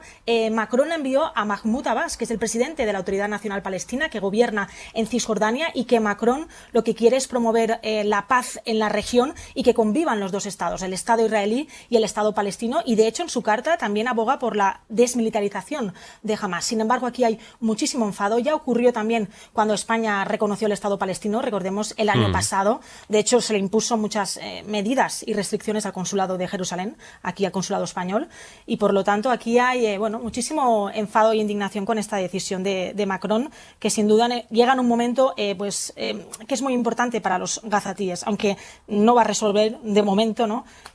Macron envió a Mahmoud Abbas, que es el presidente de la Autoridad Nacional Palestina, que gobierna en Cisjordania, y que Macron lo que quiere es promover la paz en la región y que convivan los dos estados, el Estado israelí y el Estado palestino, y de hecho en su carta también aboga por la desmilitarización de Hamás. Sin embargo, aquí hay muchísimo enfado. Ya ocurrió también cuando España reconoció el Estado palestino, recordemos, el año pasado. De hecho, se le impuso muchas medidas y restricciones al consulado de Jerusalén, aquí al consulado español, y por lo tanto aquí hay muchísimo enfado e indignación con esta decisión de Macron, que sin duda llega en un momento que es muy importante para los gazatíes, aunque no va a resolver de momento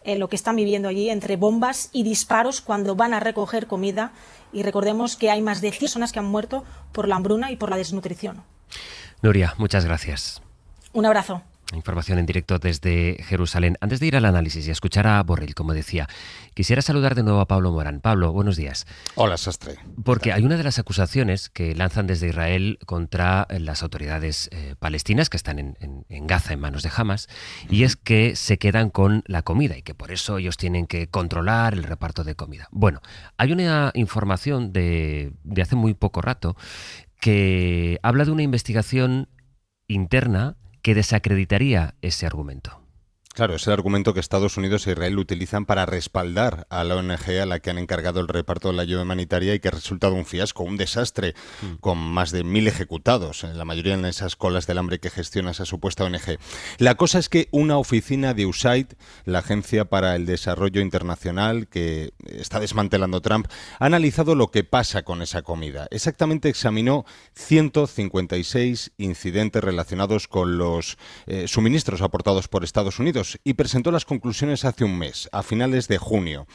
lo que están viviendo allí entre bombas y disparos cuando van a recoger comida. Y recordemos que hay más de 100 personas que han muerto por la hambruna y por la desnutrición.
Nuria, muchas gracias.
Un abrazo.
Información en directo desde Jerusalén. Antes de ir al análisis y a escuchar a Borrell, como decía, quisiera saludar de nuevo a Pablo Morán. Pablo, buenos días.
Hola, Sastre.
Porque hay una de las acusaciones que lanzan desde Israel contra las autoridades palestinas que están en Gaza en manos de Hamás, y es que se quedan con la comida y que por eso ellos tienen que controlar el reparto de comida. Bueno, hay una información de hace muy poco rato que habla de una investigación interna que desacreditaría ese argumento.
Claro, es el argumento que Estados Unidos e Israel utilizan para respaldar a la ONG a la que han encargado el reparto de la ayuda humanitaria y que ha resultado un fiasco, un desastre, con más de 1.000 ejecutados, la mayoría en esas colas del hambre que gestiona esa supuesta ONG. La cosa es que una oficina de USAID, la Agencia para el Desarrollo Internacional, que está desmantelando Trump, ha analizado lo que pasa con esa comida. Exactamente examinó 156 incidentes relacionados con los suministros aportados por Estados Unidos y presentó las conclusiones hace un mes, a finales de junio.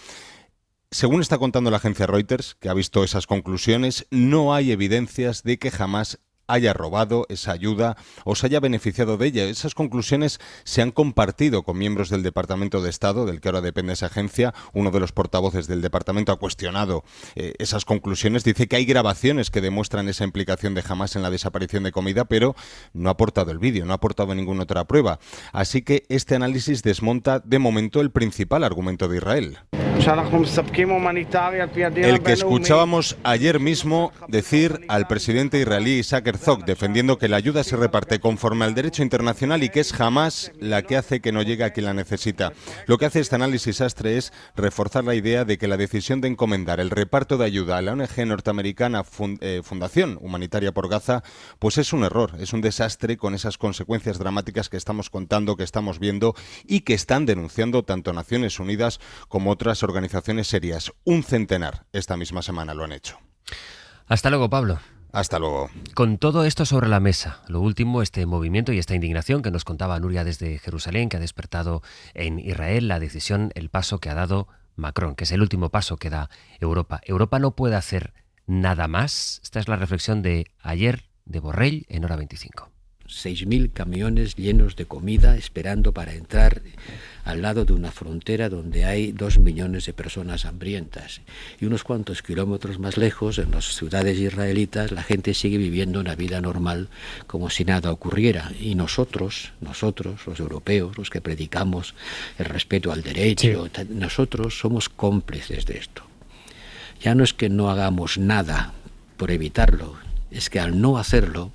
Según está contando la agencia Reuters, que ha visto esas conclusiones, no hay evidencias de que Hamás haya robado esa ayuda o se haya beneficiado de ella. Esas conclusiones se han compartido con miembros del Departamento de Estado, del que ahora depende esa agencia. Uno de los portavoces del departamento ha cuestionado esas conclusiones. Dice que hay grabaciones que demuestran esa implicación de Hamás en la desaparición de comida, pero no ha aportado el vídeo, no ha aportado ninguna otra prueba. Así que este análisis desmonta de momento el principal argumento de Israel. El que escuchábamos ayer mismo decir al presidente israelí Isaac Herzog, defendiendo que la ayuda se reparte conforme al derecho internacional y que es Hamás la que hace que no llegue a quien la necesita. Lo que hace este análisis sastre es reforzar la idea de que la decisión de encomendar el reparto de ayuda a la ONG norteamericana Fundación Humanitaria por Gaza, pues es un error, es un desastre con esas consecuencias dramáticas que estamos contando, que estamos viendo y que están denunciando tanto Naciones Unidas como otras organizaciones serias. Un centenar esta misma semana lo han hecho.
Hasta luego, Pablo.
Hasta luego.
Con todo esto sobre la mesa, lo último, este movimiento y esta indignación que nos contaba Nuria desde Jerusalén, que ha despertado en Israel la decisión, el paso que ha dado Macron, que es el último paso que da Europa. Europa no puede hacer nada más. Esta es la reflexión de ayer de Borrell en Hora 25.
6.000 camiones llenos de comida esperando para entrar al lado de una frontera donde hay 2 millones de personas hambrientas. Y unos cuantos kilómetros más lejos, en las ciudades israelitas, la gente sigue viviendo una vida normal como si nada ocurriera. Y nosotros, los europeos, los que predicamos el respeto al derecho, nosotros somos cómplices de esto. Ya no es que no hagamos nada por evitarlo, es que al no hacerlo,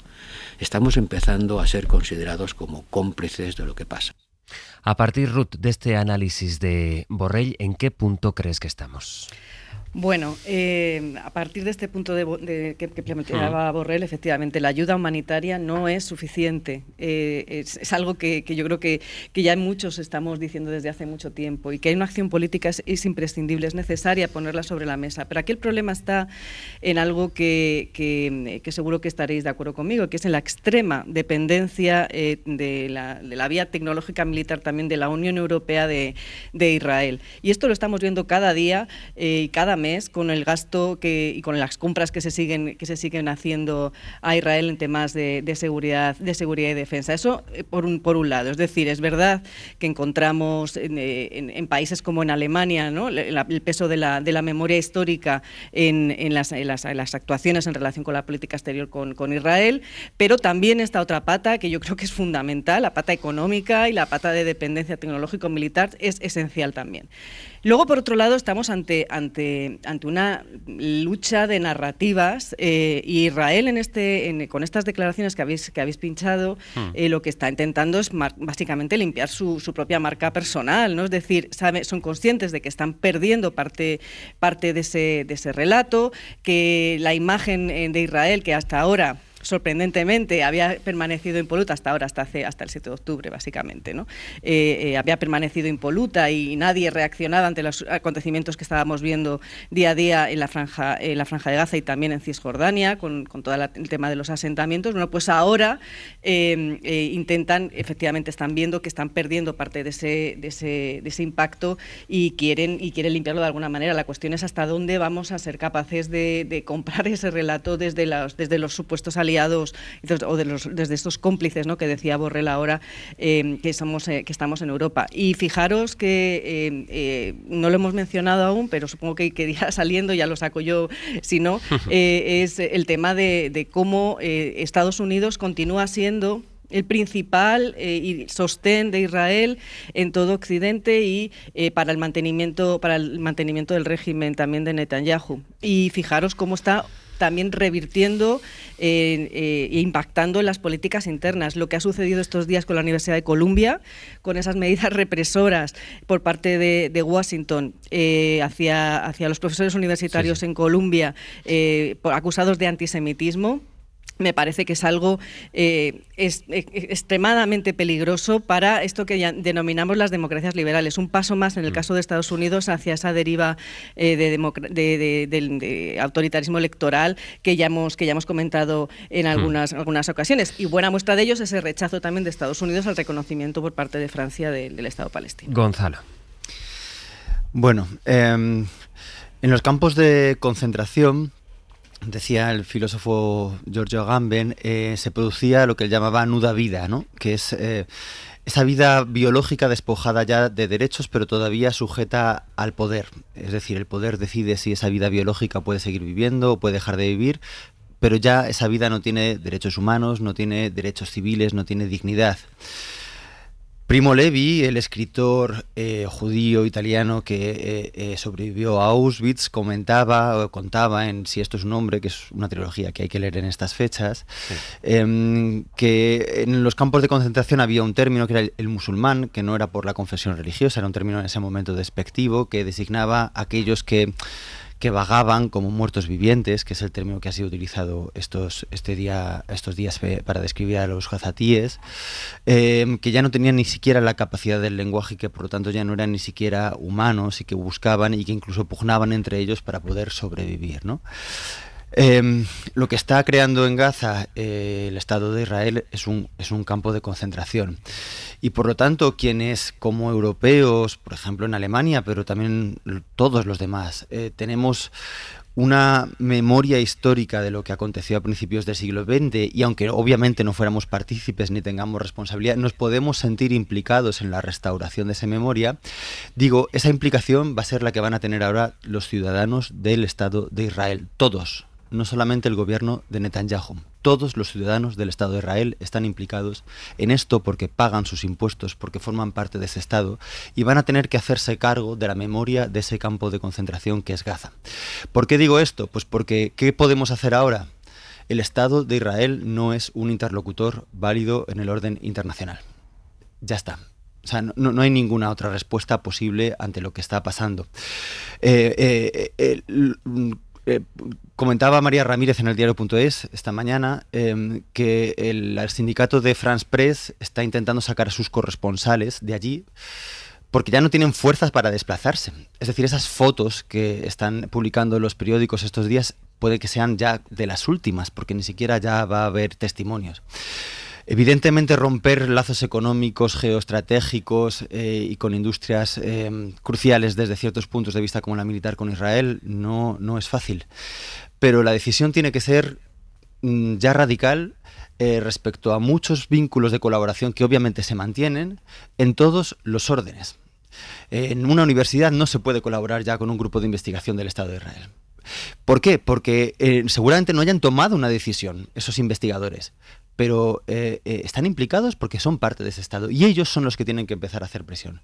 estamos empezando a ser considerados como cómplices de lo que pasa.
A partir, Ruth, de este análisis de Borrell, ¿en qué punto crees que estamos?
Bueno, a partir de este punto que planteaba Borrell, efectivamente, la ayuda humanitaria no es suficiente. Es algo que yo creo que ya muchos estamos diciendo desde hace mucho tiempo, y que hay una acción política es imprescindible, es necesaria ponerla sobre la mesa. Pero aquí el problema está en algo que seguro que estaréis de acuerdo conmigo, que es en la extrema dependencia de la vía tecnológica militar también de la Unión Europea de Israel. Y esto lo estamos viendo cada día y cada mes con el gasto y con las compras que se siguen haciendo a Israel en temas de seguridad y defensa. Eso por un lado. Es decir, es verdad que encontramos en países como en Alemania, ¿no?, el peso de la memoria histórica en las actuaciones en relación con la política exterior con Israel, pero también esta otra pata que yo creo que es fundamental, la pata económica y la pata de dependencia tecnológico-militar es esencial también. Luego, por otro lado, estamos ante una lucha de narrativas y Israel con estas declaraciones que habéis pinchado, lo que está intentando es básicamente limpiar su propia marca personal, ¿no? Es decir, son conscientes de que están perdiendo parte de ese relato, que la imagen de Israel, que hasta ahora sorprendentemente había permanecido impoluta hasta el 7 de octubre, básicamente, ¿no? Había permanecido impoluta y nadie reaccionaba ante los acontecimientos que estábamos viendo día a día en la franja de Gaza y también en Cisjordania, con todo el tema de los asentamientos. Bueno, pues ahora efectivamente están viendo que están perdiendo parte de ese impacto y quieren limpiarlo de alguna manera. La cuestión es hasta dónde vamos a ser capaces de comprar ese relato desde los supuestos aliados o desde estos cómplices, ¿no?, que decía Borrell ahora, que estamos en Europa. Y fijaros que no lo hemos mencionado aún, pero supongo que irá saliendo, ya lo saco yo si no, es el tema de cómo Estados Unidos continúa siendo el principal sostén de Israel en todo Occidente y para el mantenimiento del régimen también de Netanyahu. Y fijaros cómo está también revirtiendo e impactando en las políticas internas. Lo que ha sucedido estos días con la Universidad de Columbia, con esas medidas represoras por parte de Washington hacia los profesores universitarios en Columbia acusados de antisemitismo, me parece que es algo extremadamente peligroso para esto que ya denominamos las democracias liberales. Un paso más en el caso de Estados Unidos hacia esa deriva de autoritarismo electoral que ya hemos comentado en algunas ocasiones. Y buena muestra de ello es ese rechazo también de Estados Unidos al reconocimiento por parte de Francia del Estado palestino.
Gonzalo.
Bueno, en los campos de concentración, decía el filósofo Giorgio Agamben, se producía lo que él llamaba nuda vida, ¿no? Que es esa vida biológica despojada ya de derechos, pero todavía sujeta al poder. Es decir, el poder decide si esa vida biológica puede seguir viviendo o puede dejar de vivir, pero ya esa vida no tiene derechos humanos, no tiene derechos civiles, no tiene dignidad. Primo Levi, el escritor judío italiano que sobrevivió a Auschwitz, contaba en Si esto es un hombre, que es una trilogía que hay que leer en estas fechas, que en los campos de concentración había un término que era el musulmán, que no era por la confesión religiosa, era un término en ese momento despectivo, que designaba a aquellos que vagaban como muertos vivientes, que es el término que ha sido utilizado estos días para describir a los gazatíes, que ya no tenían ni siquiera la capacidad del lenguaje y que por lo tanto ya no eran ni siquiera humanos y que buscaban y que incluso pugnaban entre ellos para poder sobrevivir, ¿no? Lo que está creando en Gaza el Estado de Israel es un campo de concentración y por lo tanto quienes como europeos, por ejemplo en Alemania, pero también todos los demás, tenemos una memoria histórica de lo que aconteció a principios del siglo XX y aunque obviamente no fuéramos partícipes ni tengamos responsabilidad, nos podemos sentir implicados en la restauración de esa memoria. Digo, esa implicación va a ser la que van a tener ahora los ciudadanos del Estado de Israel, todos. No solamente el gobierno de Netanyahu, todos los ciudadanos del Estado de Israel están implicados en esto porque pagan sus impuestos, porque forman parte de ese Estado y van a tener que hacerse cargo de la memoria de ese campo de concentración que es Gaza. ¿Por qué digo esto? Pues porque ¿qué podemos hacer ahora? El Estado de Israel no es un interlocutor válido en el orden internacional. Ya está. O sea, no hay ninguna otra respuesta posible ante lo que está pasando. Comentaba María Ramírez en el diario.es esta mañana que el sindicato de France Press está intentando sacar a sus corresponsales de allí porque ya no tienen fuerzas para desplazarse. Es decir, esas fotos que están publicando los periódicos estos días puede que sean ya de las últimas porque ni siquiera ya va a haber testimonios. Evidentemente romper lazos económicos, geoestratégicos y con industrias cruciales desde ciertos puntos de vista como la militar con Israel no es fácil. Pero la decisión tiene que ser ya radical respecto a muchos vínculos de colaboración que obviamente se mantienen en todos los órdenes. En una universidad no se puede colaborar ya con un grupo de investigación del Estado de Israel. ¿Por qué? Porque seguramente no hayan tomado una decisión esos investigadores, pero están implicados porque son parte de ese Estado y ellos son los que tienen que empezar a hacer presión.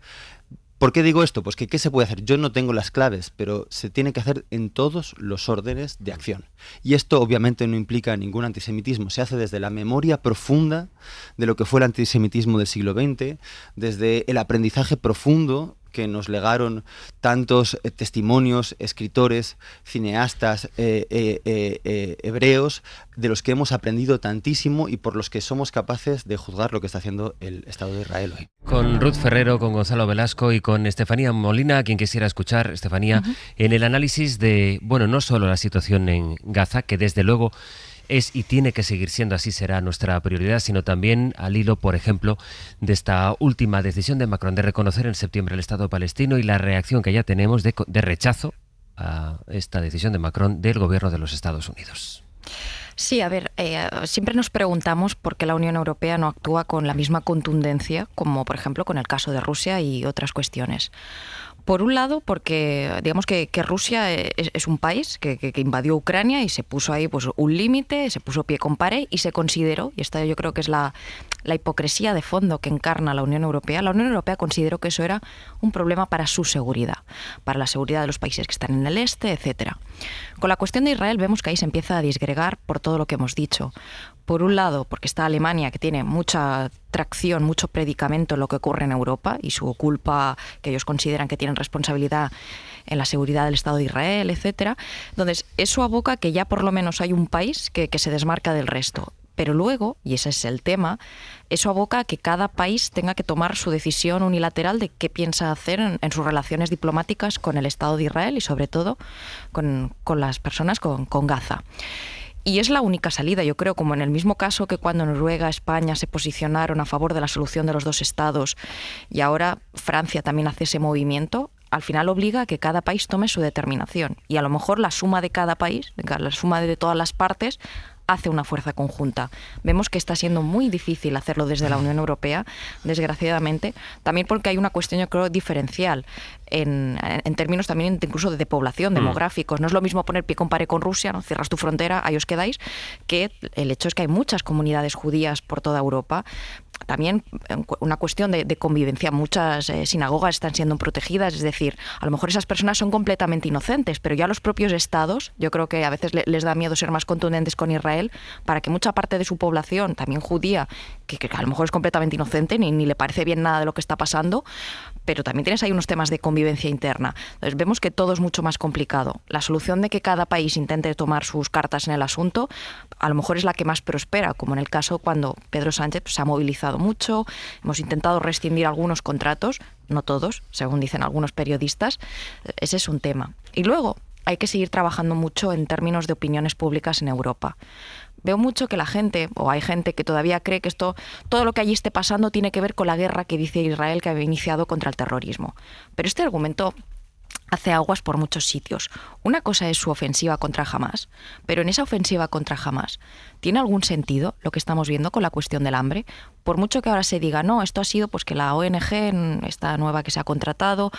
¿Por qué digo esto? Pues que ¿qué se puede hacer? Yo no tengo las claves, pero se tiene que hacer en todos los órdenes de acción. Y esto obviamente no implica ningún antisemitismo, se hace desde la memoria profunda de lo que fue el antisemitismo del siglo XX, desde el aprendizaje profundo que nos legaron tantos testimonios, escritores, cineastas hebreos, de los que hemos aprendido tantísimo y por los que somos capaces de juzgar lo que está haciendo el Estado de Israel hoy.
Con Ruth Ferrero, con Gonzalo Velasco y con Estefanía Molina, a quien quisiera escuchar, Estefanía, en el análisis de, bueno, no solo la situación en Gaza, que desde luego es y tiene que seguir siendo, así será nuestra prioridad, sino también al hilo, por ejemplo, de esta última decisión de Macron de reconocer en septiembre el Estado palestino y la reacción que ya tenemos de rechazo a esta decisión de Macron del gobierno de los Estados Unidos.
Sí, a ver, siempre nos preguntamos por qué la Unión Europea no actúa con la misma contundencia como, por ejemplo, con el caso de Rusia y otras cuestiones. Por un lado, porque digamos que Rusia es un país que invadió Ucrania y se puso ahí pues un límite, se puso pie con pared y se consideró, y esta yo creo que es la hipocresía de fondo que encarna la Unión Europea consideró que eso era un problema para su seguridad, para la seguridad de los países que están en el este, etcétera. Con la cuestión de Israel vemos que ahí se empieza a disgregar por todo lo que hemos dicho. Por un lado, porque está Alemania, que tiene mucha tracción, mucho predicamento en lo que ocurre en Europa y su culpa, que ellos consideran que tienen responsabilidad en la seguridad del Estado de Israel, etcétera. Entonces, eso aboca que ya por lo menos hay un país que se desmarca del resto. Pero luego, y ese es el tema, eso aboca a que cada país tenga que tomar su decisión unilateral de qué piensa hacer en sus relaciones diplomáticas con el Estado de Israel y sobre todo con las personas con Gaza. Y es la única salida, yo creo, como en el mismo caso que cuando Noruega, España se posicionaron a favor de la solución de los dos estados y ahora Francia también hace ese movimiento, al final obliga a que cada país tome su determinación. Y a lo mejor la suma de cada país, la suma de todas las partes, hace una fuerza conjunta. Vemos que está siendo muy difícil hacerlo desde la Unión Europea, desgraciadamente, también porque hay una cuestión, yo creo, diferencial en términos también incluso de población, demográficos. No es lo mismo poner pie con pared con Rusia, ¿no? Cierras tu frontera, ahí os quedáis, que el hecho es que hay muchas comunidades judías por toda Europa. También una cuestión de convivencia. Muchas sinagogas están siendo protegidas, es decir, a lo mejor esas personas son completamente inocentes, pero ya los propios estados, yo creo que a veces les da miedo ser más contundentes con Israel para que mucha parte de su población, también judía, que a lo mejor es completamente inocente, ni le parece bien nada de lo que está pasando, pero también tienes ahí unos temas de convivencia interna. Entonces vemos que todo es mucho más complicado. La solución de que cada país intente tomar sus cartas en el asunto, a lo mejor es la que más prospera, como en el caso cuando Pedro Sánchez se ha movilizado mucho, hemos intentado rescindir algunos contratos, no todos, según dicen algunos periodistas. Ese es un tema. Y luego hay que seguir trabajando mucho en términos de opiniones públicas en Europa. Veo mucho que la gente, o hay gente que todavía cree que todo lo que allí esté pasando tiene que ver con la guerra que dice Israel que había iniciado contra el terrorismo. Pero este argumento hace aguas por muchos sitios. Una cosa es su ofensiva contra Hamás, pero en esa ofensiva contra Hamás, ¿tiene algún sentido lo que estamos viendo con la cuestión del hambre? Por mucho que ahora se diga, no, esto ha sido pues que la ONG, esta nueva que se ha contratado,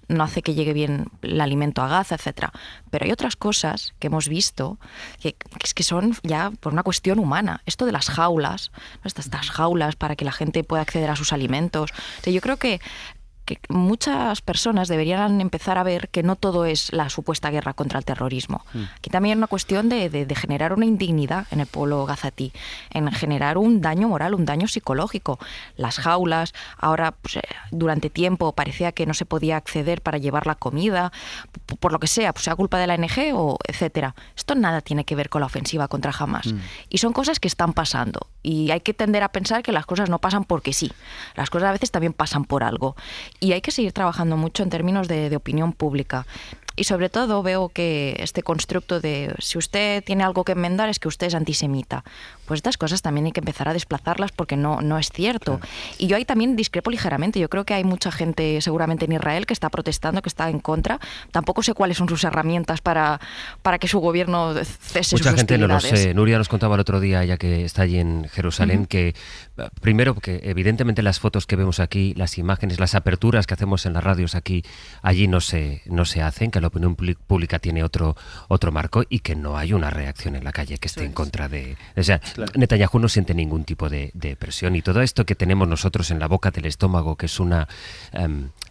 no hace que llegue bien el alimento a Gaza, etcétera. Pero hay otras cosas que hemos visto que son ya por una cuestión humana. Esto de las jaulas, ¿no? Estas jaulas para que la gente pueda acceder a sus alimentos. O sea, yo creo que muchas personas deberían empezar a ver que no todo es la supuesta guerra contra el terrorismo. Aquí también es una cuestión de generar una indignidad en el pueblo gazatí, en generar un daño moral, un daño psicológico. Las jaulas, ahora pues, durante tiempo parecía que no se podía acceder para llevar la comida, por lo que sea, pues sea culpa de la ONG o etcétera. Esto nada tiene que ver con la ofensiva contra Hamás. Y son cosas que están pasando. Y hay que tender a pensar que las cosas no pasan porque sí. Las cosas a veces también pasan por algo. Y hay que seguir trabajando mucho en términos de opinión pública. Y sobre todo veo que este constructo de si usted tiene algo que enmendar es que usted es antisemita. Pues estas cosas también hay que empezar a desplazarlas porque no es cierto. Claro. Y yo ahí también discrepo ligeramente. Yo creo que hay mucha gente seguramente en Israel que está protestando, que está en contra. Tampoco sé cuáles son sus herramientas para que su gobierno cese sus hostilidades.
Mucha gente no lo sé. Nuria nos contaba el otro día, ya que está allí en Jerusalén, que primero, que evidentemente las fotos que vemos aquí, las imágenes, las aperturas que hacemos en las radios aquí, allí no se hacen, que la opinión pública tiene otro marco y que no hay una reacción en la calle que esté en contra de... O sea, claro. Netanyahu no siente ningún tipo de presión y todo esto que tenemos nosotros en la boca del estómago, que es una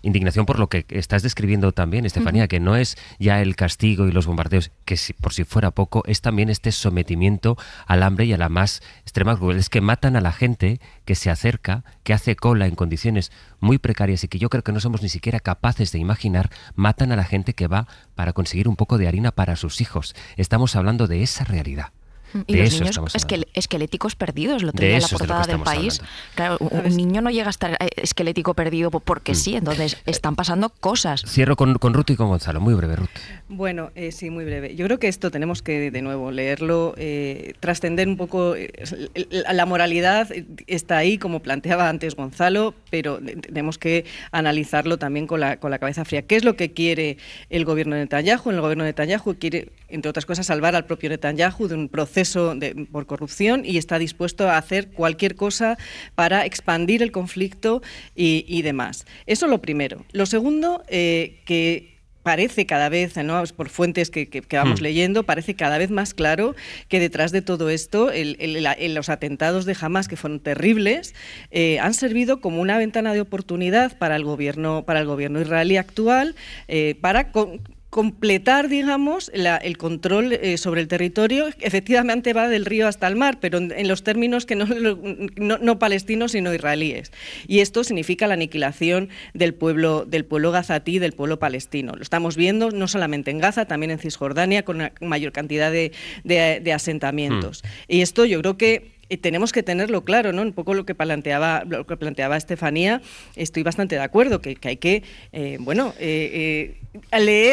indignación por lo que estás describiendo también, Estefanía, que no es ya el castigo y los bombardeos, que por si fuera poco, es también este sometimiento al hambre y a la más extrema crueldad. Es que matan a la gente que se acerca, que hace cola en condiciones muy precarias y que yo creo que no somos ni siquiera capaces de imaginar. Matan a la gente que va para conseguir un poco de harina para sus hijos. Estamos hablando de esa realidad.
Y de los niños esqueléticos perdidos, lo tenía en la portada del País. Claro, un niño no llega a estar esquelético perdido porque sí, entonces están pasando cosas.
Cierro con Ruth y con Gonzalo, muy breve, Ruth.
Bueno, sí, muy breve. Yo creo que esto tenemos que, de nuevo, leerlo, trascender un poco. La moralidad está ahí, como planteaba antes Gonzalo, pero tenemos que analizarlo también con la cabeza fría. ¿Qué es lo que quiere el gobierno de Netanyahu? El gobierno de Netanyahu quiere, entre otras cosas, salvar al propio Netanyahu de un proceso proceso por corrupción y está dispuesto a hacer cualquier cosa para expandir el conflicto y demás. Eso es lo primero. Lo segundo, que parece cada vez, ¿no?, por fuentes que vamos leyendo, parece cada vez más claro que detrás de todo esto, los atentados de Hamas, que fueron terribles, han servido como una ventana de oportunidad para el gobierno israelí actual, para completar, digamos, el control sobre el territorio. Efectivamente va del río hasta el mar, pero en los términos que no palestinos, sino israelíes. Y esto significa la aniquilación del pueblo gazatí, del pueblo palestino. Lo estamos viendo no solamente en Gaza, también en Cisjordania, con una mayor cantidad de asentamientos. Y esto yo creo que tenemos que tenerlo claro, ¿no? Un poco lo que planteaba Estefanía, estoy bastante de acuerdo, que hay que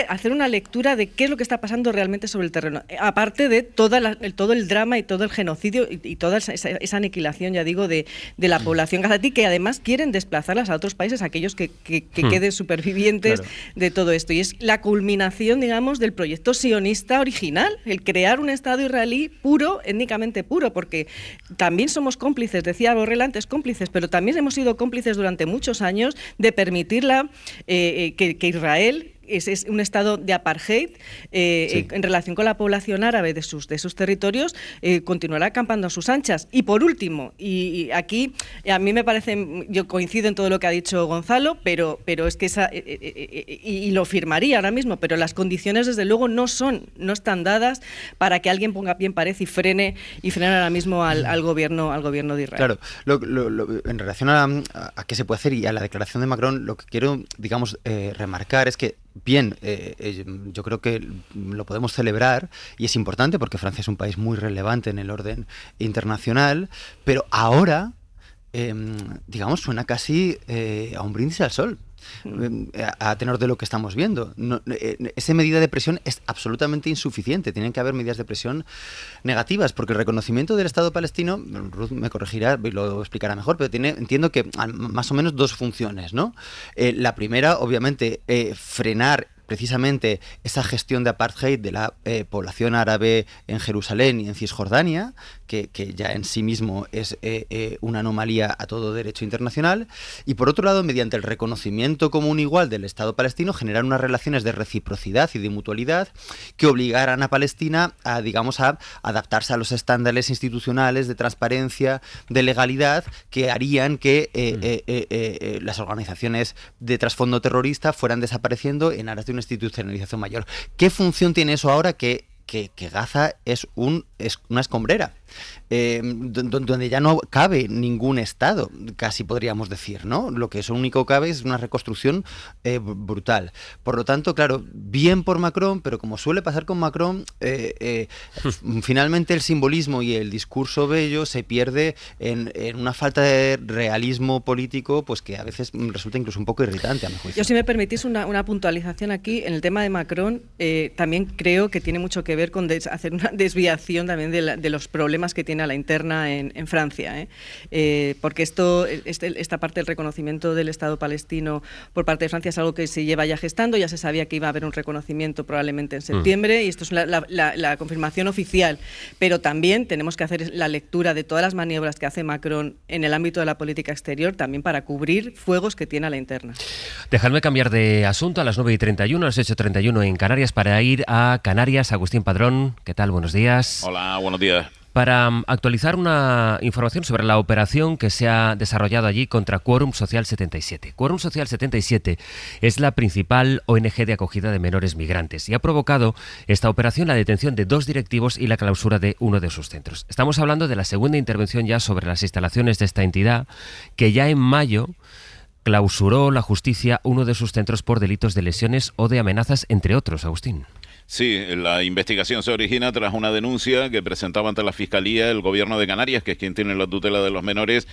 hacer una lectura de qué es lo que está pasando realmente sobre el terreno, aparte de todo el drama y todo el genocidio y toda esa aniquilación, ya digo, de la población gazatí, que además quieren desplazarlas a otros países, aquellos que queden supervivientes de todo esto. Y es la culminación, digamos, del proyecto sionista original, el crear un Estado israelí puro, étnicamente puro, porque también somos cómplices, decía Borrell antes, cómplices, pero también hemos sido cómplices durante muchos años de permitirla que Israel es un estado de apartheid en relación con la población árabe de sus territorios, continuará acampando a sus anchas. Y por último, y aquí a mí me parece, yo coincido en todo lo que ha dicho Gonzalo, pero es que y lo firmaría ahora mismo, pero las condiciones desde luego no están dadas para que alguien ponga pie en pared y frene ahora mismo al gobierno de Israel.
Claro, en relación a qué se puede hacer y a la declaración de Macron, lo que quiero, digamos, remarcar es que bien, yo creo que lo podemos celebrar y es importante porque Francia es un país muy relevante en el orden internacional, pero ahora, digamos, suena casi a un brindis al sol. A tenor de lo que estamos viendo. Esa medida de presión es absolutamente insuficiente. Tienen que haber medidas de presión negativas, porque el reconocimiento del Estado palestino, Ruth me corregirá y lo explicará mejor, pero entiendo que más o menos dos funciones, ¿no? La primera, obviamente, frenar precisamente esa gestión de apartheid de la población árabe en Jerusalén y en Cisjordania, que ya en sí mismo es una anomalía a todo derecho internacional, y por otro lado, mediante el reconocimiento común igual del Estado palestino, generar unas relaciones de reciprocidad y de mutualidad que obligaran a Palestina a, digamos, a adaptarse a los estándares institucionales de transparencia, de legalidad, que harían que las organizaciones de trasfondo terrorista fueran desapareciendo en aras de una institucionalización mayor. ¿Qué función tiene eso ahora que Gaza es una escombrera? Donde ya no cabe ningún Estado, casi podríamos decir, ¿no? Lo que único cabe es una reconstrucción brutal. Por lo tanto, claro, bien por Macron, pero como suele pasar con Macron, finalmente el simbolismo y el discurso bello se pierde en una falta de realismo político, pues que a veces resulta incluso un poco irritante, a mi juicio.
Yo, si me permitís una puntualización aquí, en el tema de Macron, también creo que tiene mucho que ver con hacer una desviación también de los problemas que tiene a la interna en Francia, porque esta parte del reconocimiento del Estado palestino por parte de Francia es algo que se lleva ya gestando, ya se sabía que iba a haber un reconocimiento probablemente en septiembre, y esto es la confirmación oficial, pero también tenemos que hacer la lectura de todas las maniobras que hace Macron en el ámbito de la política exterior, también para cubrir fuegos que tiene a la interna.
Dejadme cambiar de asunto a las 9:31, a las 8:31 en Canarias, para ir a Canarias. Agustín Padrón, ¿qué tal? Buenos días.
Hola, buenos días.
Para actualizar una información sobre la operación que se ha desarrollado allí contra Quórum Social 77. Quórum Social 77 es la principal ONG de acogida de menores migrantes y ha provocado esta operación la detención de 2 directivos y la clausura de uno de sus centros. Estamos hablando de la segunda intervención ya sobre las instalaciones de esta entidad, que ya en mayo clausuró la justicia uno de sus centros por delitos de lesiones o de amenazas, entre otros, Agustín.
Sí, la investigación se origina tras una denuncia que presentaba ante la Fiscalía el Gobierno de Canarias, que es quien tiene la tutela de los menores,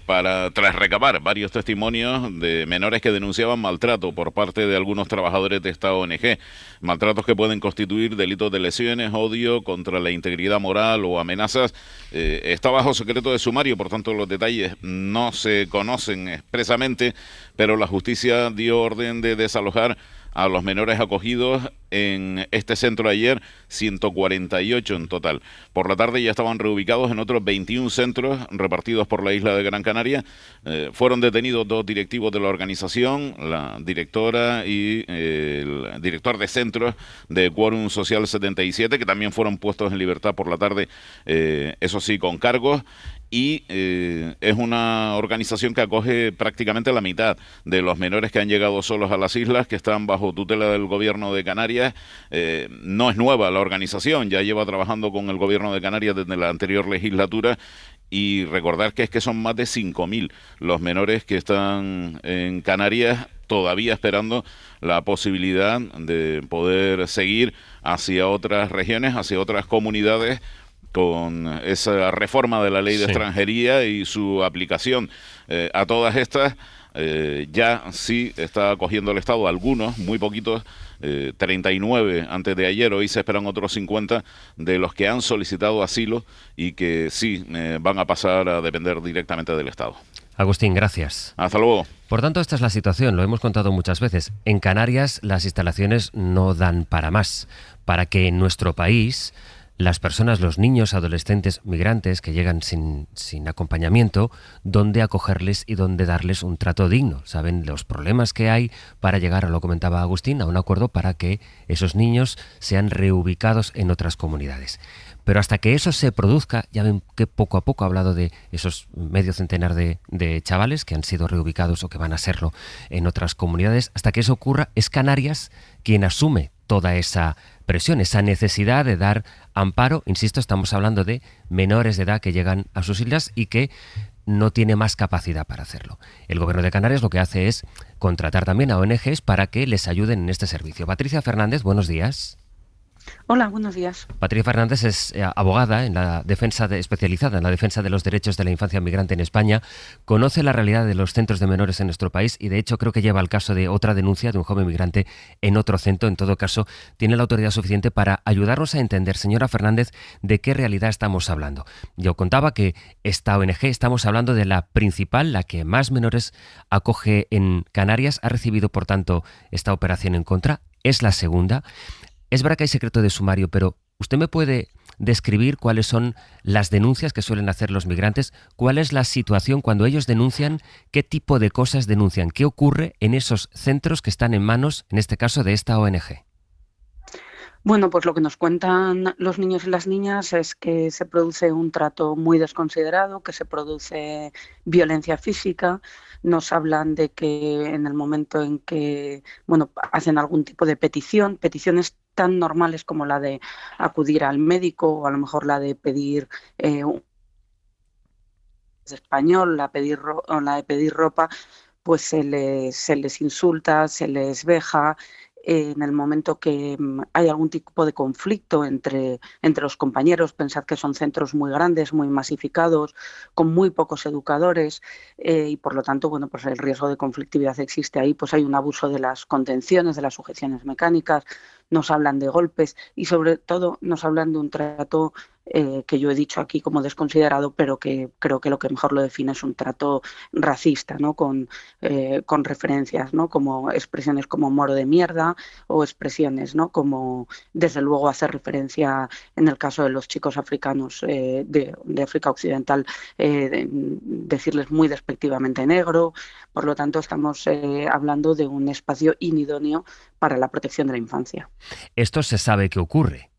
tras recabar varios testimonios de menores que denunciaban maltrato por parte de algunos trabajadores de esta ONG. Maltratos que pueden constituir delitos de lesiones, odio contra la integridad moral o amenazas. Está bajo secreto de sumario, por tanto los detalles no se conocen expresamente, pero la justicia dio orden de desalojar a los menores acogidos en este centro ayer, 148 en total. Por la tarde ya estaban reubicados en otros 21 centros repartidos por la isla de Gran Canaria. Fueron detenidos 2 directivos de la organización, la directora y el director de centros de Quórum Social 77, que también fueron puestos en libertad por la tarde, eso sí, con cargos. Y es una organización que acoge prácticamente la mitad de los menores que han llegado solos a las islas, que están bajo tutela del gobierno de Canarias. No es nueva la organización, ya lleva trabajando con el gobierno de Canarias desde la anterior legislatura. Y recordar que es que son más de 5.000 los menores que están en Canarias todavía esperando la posibilidad de poder seguir hacia otras regiones, hacia otras comunidades, con esa reforma de la ley de extranjería y su aplicación a todas estas. Ya sí está acogiendo el Estado algunos, muy poquitos, 39 antes de ayer. Hoy se esperan otros 50 de los que han solicitado asilo y que sí van a pasar a depender directamente del Estado.
Agustín, gracias.
Hasta luego.
Por tanto, esta es la situación, lo hemos contado muchas veces. En Canarias las instalaciones no dan para más, para que en nuestro país las personas, los niños, adolescentes, migrantes que llegan sin acompañamiento, dónde acogerles y dónde darles un trato digno. Saben los problemas que hay para llegar, lo comentaba Agustín, a un acuerdo para que esos niños sean reubicados en otras comunidades. Pero hasta que eso se produzca, ya ven que poco a poco ha hablado de esos medio centenar de chavales que han sido reubicados o que van a serlo en otras comunidades. Hasta que eso ocurra, es Canarias quien asume toda esa presión, esa necesidad de dar amparo. Insisto, estamos hablando de menores de edad que llegan a sus islas y que no tiene más capacidad para hacerlo. El Gobierno de Canarias lo que hace es contratar también a ONGs para que les ayuden en este servicio. Patricia Fernández, buenos días.
Hola, buenos días.
Patricia Fernández es abogada en la defensa especializada en la defensa de los derechos de la infancia migrante en España. Conoce la realidad de los centros de menores en nuestro país y de hecho creo que lleva el caso de otra denuncia de un joven migrante en otro centro. En todo caso, tiene la autoridad suficiente para ayudarnos a entender, señora Fernández, de qué realidad estamos hablando. Yo contaba que esta ONG, estamos hablando de la principal, la que más menores acoge en Canarias, ha recibido por tanto esta operación en contra, es la segunda. Es verdad que hay secreto de sumario, pero ¿usted me puede describir cuáles son las denuncias que suelen hacer los migrantes? ¿Cuál es la situación cuando ellos denuncian? ¿Qué tipo de cosas denuncian? ¿Qué ocurre en esos centros que están en manos, en este caso, de esta ONG?
Bueno, pues lo que nos cuentan los niños y las niñas es que se produce un trato muy desconsiderado, que se produce violencia física. Nos hablan de que en el momento en que hacen algún tipo de peticiones tan normales como la de acudir al médico o a lo mejor la de pedir español, la de pedir ropa, pues se les insulta, se les veja. En el momento que hay algún tipo de conflicto entre los compañeros, pensad que son centros muy grandes, muy masificados, con muy pocos educadores y por lo tanto, pues el riesgo de conflictividad existe ahí, pues hay un abuso de las contenciones, de las sujeciones mecánicas, nos hablan de golpes y sobre todo nos hablan de un trato que yo he dicho aquí como desconsiderado, pero que creo que lo que mejor lo define es un trato racista, ¿no? Con referencias, ¿no? Como expresiones como moro de mierda o expresiones, ¿no? Como desde luego hacer referencia en el caso de los chicos africanos de África Occidental, decirles muy despectivamente negro. Por lo tanto, estamos hablando de un espacio inidóneo para la protección de la infancia.
¿Esto se sabe que ocurre?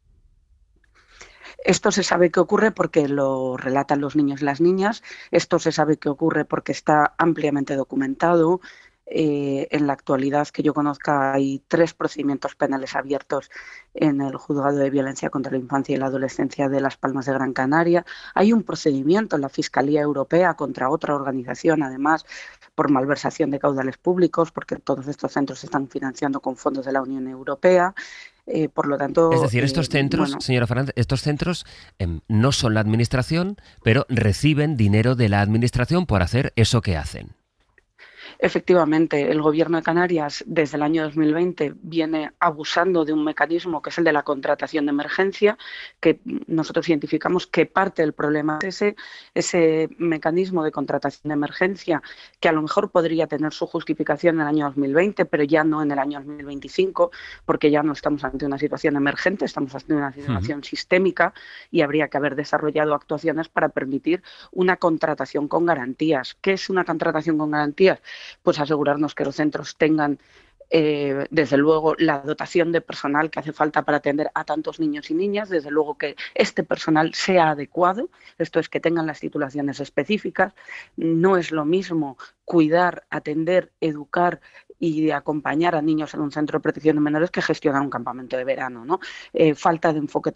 Esto se sabe que ocurre porque lo relatan los niños y las niñas. Esto se sabe que ocurre porque está ampliamente documentado. En la actualidad, que yo conozca, hay 3 procedimientos penales abiertos en el Juzgado de Violencia contra la Infancia y la Adolescencia de Las Palmas de Gran Canaria. Hay un procedimiento en la Fiscalía Europea contra otra organización, además, por malversación de caudales públicos, porque todos estos centros se están financiando con fondos de la Unión Europea. Por lo tanto,
es decir, estos centros, señora Fernández, estos centros no son la administración, pero reciben dinero de la administración por hacer eso que hacen.
Efectivamente, el Gobierno de Canarias desde el año 2020 viene abusando de un mecanismo que es el de la contratación de emergencia, que nosotros identificamos que parte del problema es ese mecanismo de contratación de emergencia, que a lo mejor podría tener su justificación en el año 2020, pero ya no en el año 2025, porque ya no estamos ante una situación emergente, estamos ante una situación sistémica y habría que haber desarrollado actuaciones para permitir una contratación con garantías. ¿Qué es una contratación con garantías? Pues asegurarnos que los centros tengan, desde luego, la dotación de personal que hace falta para atender a tantos niños y niñas, desde luego que este personal sea adecuado, esto es, que tengan las titulaciones específicas. No es lo mismo cuidar, atender, educar y acompañar a niños en un centro de protección de menores que gestionar un campamento de verano, ¿no? Falta de enfoque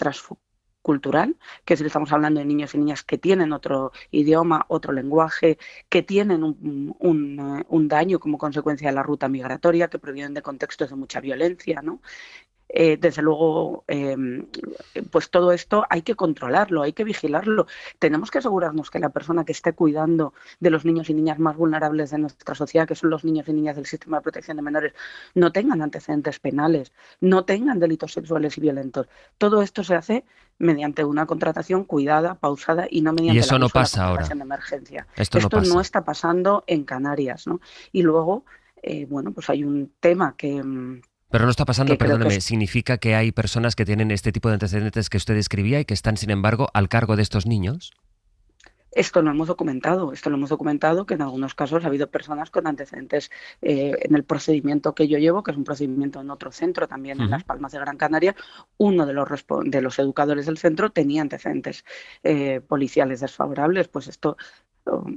cultural, que si estamos hablando de niños y niñas que tienen otro idioma, otro lenguaje, que tienen un daño como consecuencia de la ruta migratoria, que provienen de contextos de mucha violencia, ¿no? Desde luego, pues todo esto hay que controlarlo, hay que vigilarlo. Tenemos que asegurarnos que la persona que esté cuidando de los niños y niñas más vulnerables de nuestra sociedad, que son los niños y niñas del sistema de protección de menores, no tengan antecedentes penales, no tengan delitos sexuales y violentos. Todo esto se hace mediante una contratación cuidada, pausada y no mediante
la
contratación
ahora.
de emergencia.
Esto
no está pasando en Canarias, ¿no? Y luego, bueno, pues hay un tema que...
Pero no está pasando, perdóneme, significa que hay personas que tienen este tipo de antecedentes que usted describía y que están, sin embargo, al cargo de estos niños.
Esto lo hemos documentado, que en algunos casos ha habido personas con antecedentes en el procedimiento que yo llevo, que es un procedimiento en otro centro, también en Las Palmas de Gran Canaria. Uno de los educadores del centro tenía antecedentes policiales desfavorables, pues esto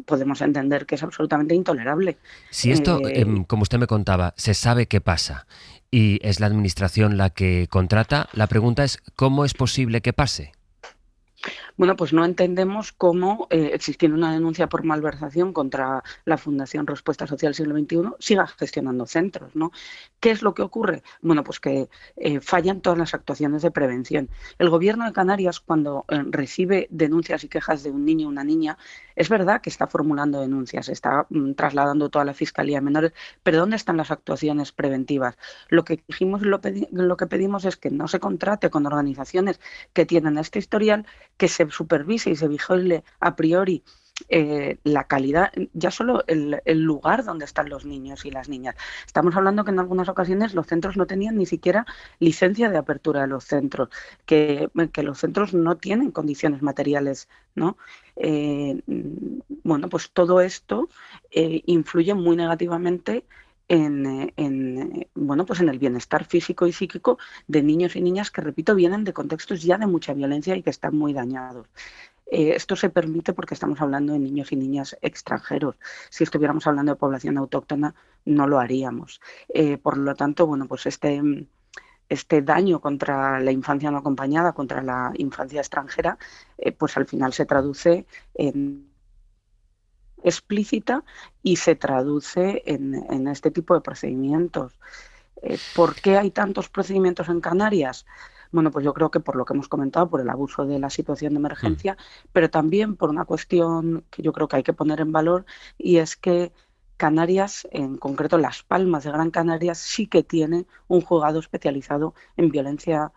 podemos entender que es absolutamente intolerable.
Si esto, como usted me contaba, se sabe qué pasa y es la administración la que contrata, la pregunta es ¿cómo es posible que pase?
Bueno, pues no entendemos cómo, existiendo una denuncia por malversación contra la Fundación Respuesta Social Siglo XXI, siga gestionando centros, ¿no? ¿Qué es lo que ocurre? Bueno, pues que fallan todas las actuaciones de prevención. El Gobierno de Canarias, cuando recibe denuncias y quejas de un niño o una niña, es verdad que está formulando denuncias, está trasladando toda la Fiscalía de Menores, pero ¿dónde están las actuaciones preventivas? Lo que dijimos y lo que pedimos es que no se contrate con organizaciones que tienen este historial, que se supervise y se vigile a priori la calidad, ya solo el lugar donde están los niños y las niñas. Estamos hablando que en algunas ocasiones los centros no tenían ni siquiera licencia de apertura de los centros, que los centros no tienen condiciones materiales, ¿no? Bueno, pues todo esto influye muy negativamente bueno, pues en el bienestar físico y psíquico de niños y niñas que, repito, vienen de contextos ya de mucha violencia y que están muy dañados. Esto se permite porque estamos hablando de niños y niñas extranjeros. Si estuviéramos hablando de población autóctona, no lo haríamos. Por lo tanto, bueno, pues este daño contra la infancia no acompañada, contra la infancia extranjera, pues al final se traduce en explícita y se traduce en este tipo de procedimientos. ¿Por qué hay tantos procedimientos en Canarias? Bueno, pues yo creo que por lo que hemos comentado, por el abuso de la situación de emergencia, pero también por una cuestión que yo creo que hay que poner en valor, y es que Canarias, en concreto Las Palmas de Gran Canaria, sí que tiene un juzgado especializado en violencia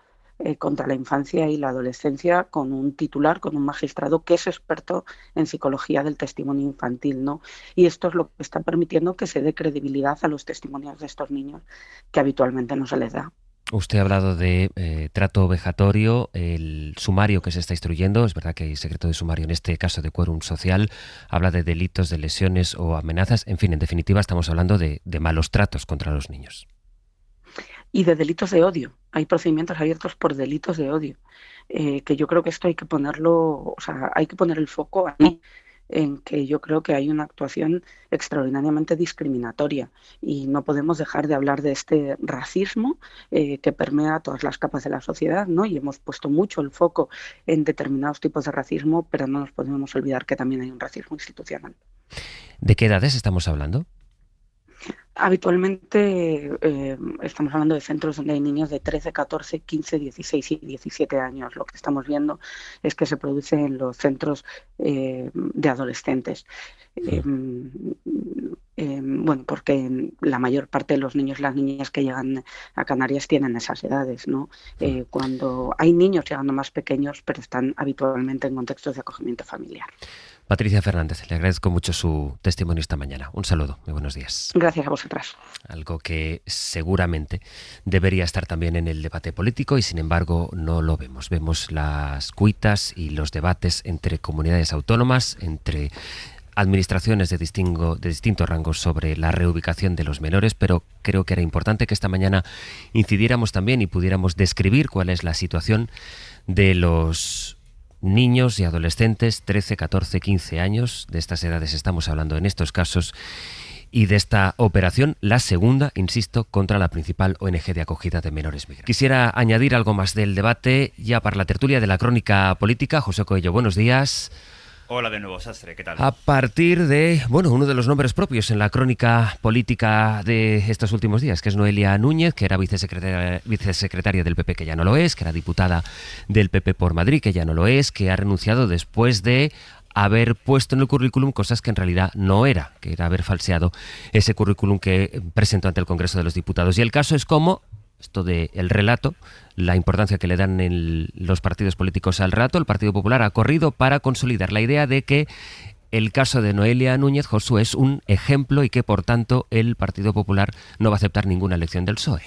contra la infancia y la adolescencia, con un titular, con un magistrado que es experto en psicología del testimonio infantil, ¿no? Y esto es lo que está permitiendo que se dé credibilidad a los testimonios de estos niños que habitualmente no se les da.
Usted ha hablado de trato vejatorio, el sumario que se está instruyendo, es verdad que hay secreto de sumario en este caso de quórum social, habla de delitos, de lesiones o amenazas, en fin, en definitiva estamos hablando de malos tratos contra los niños.
Y de delitos de odio. Hay procedimientos abiertos por delitos de odio, que yo creo que esto hay que ponerlo, o sea, hay que poner el foco ahí, en que yo creo que hay una actuación extraordinariamente discriminatoria y no podemos dejar de hablar de este racismo que permea todas las capas de la sociedad, ¿no? Y hemos puesto mucho el foco en determinados tipos de racismo, pero no nos podemos olvidar que también hay un racismo institucional.
¿De qué edades estamos hablando?
Habitualmente estamos hablando de centros donde hay niños de 13, 14, 15, 16 y 17 años. Lo que estamos viendo es que se produce en los centros de adolescentes. bueno, porque la mayor parte de los niños y las niñas que llegan a Canarias tienen esas edades, ¿no? Cuando hay niños llegando más pequeños, pero están habitualmente en contextos de acogimiento familiar.
Patricia Fernández, le agradezco mucho su testimonio esta mañana. Un saludo, muy buenos días.
Gracias a vosotras.
Algo que seguramente debería estar también en el debate político y sin embargo no lo vemos. Vemos las cuitas y los debates entre comunidades autónomas, entre administraciones de distintos rangos sobre la reubicación de los menores, pero creo que era importante que esta mañana incidiéramos también y pudiéramos describir cuál es la situación de los niños y adolescentes, 13, 14, 15 años, de estas edades estamos hablando en estos casos, y de esta operación, la segunda, insisto, contra la principal ONG de acogida de menores migrantes. Quisiera añadir algo más del debate ya para la tertulia de la crónica política. José Coello, buenos días.
Hola de nuevo, Sastre, ¿qué tal?
A partir de, uno de los nombres propios en la crónica política de estos últimos días, que es Noelia Núñez, que era vicesecretaria del PP, que ya no lo es, que era diputada del PP por Madrid, que ya no lo es, que ha renunciado después de haber puesto en el currículum cosas que en realidad no era, que era haber falseado ese currículum que presentó ante el Congreso de los Diputados. Y el caso es como esto del relato, la importancia que le dan en los partidos políticos al relato. El Partido Popular ha corrido para consolidar la idea de que el caso de Noelia Núñez, Josué, es un ejemplo y que, por tanto, el Partido Popular no va a aceptar ninguna elección del PSOE.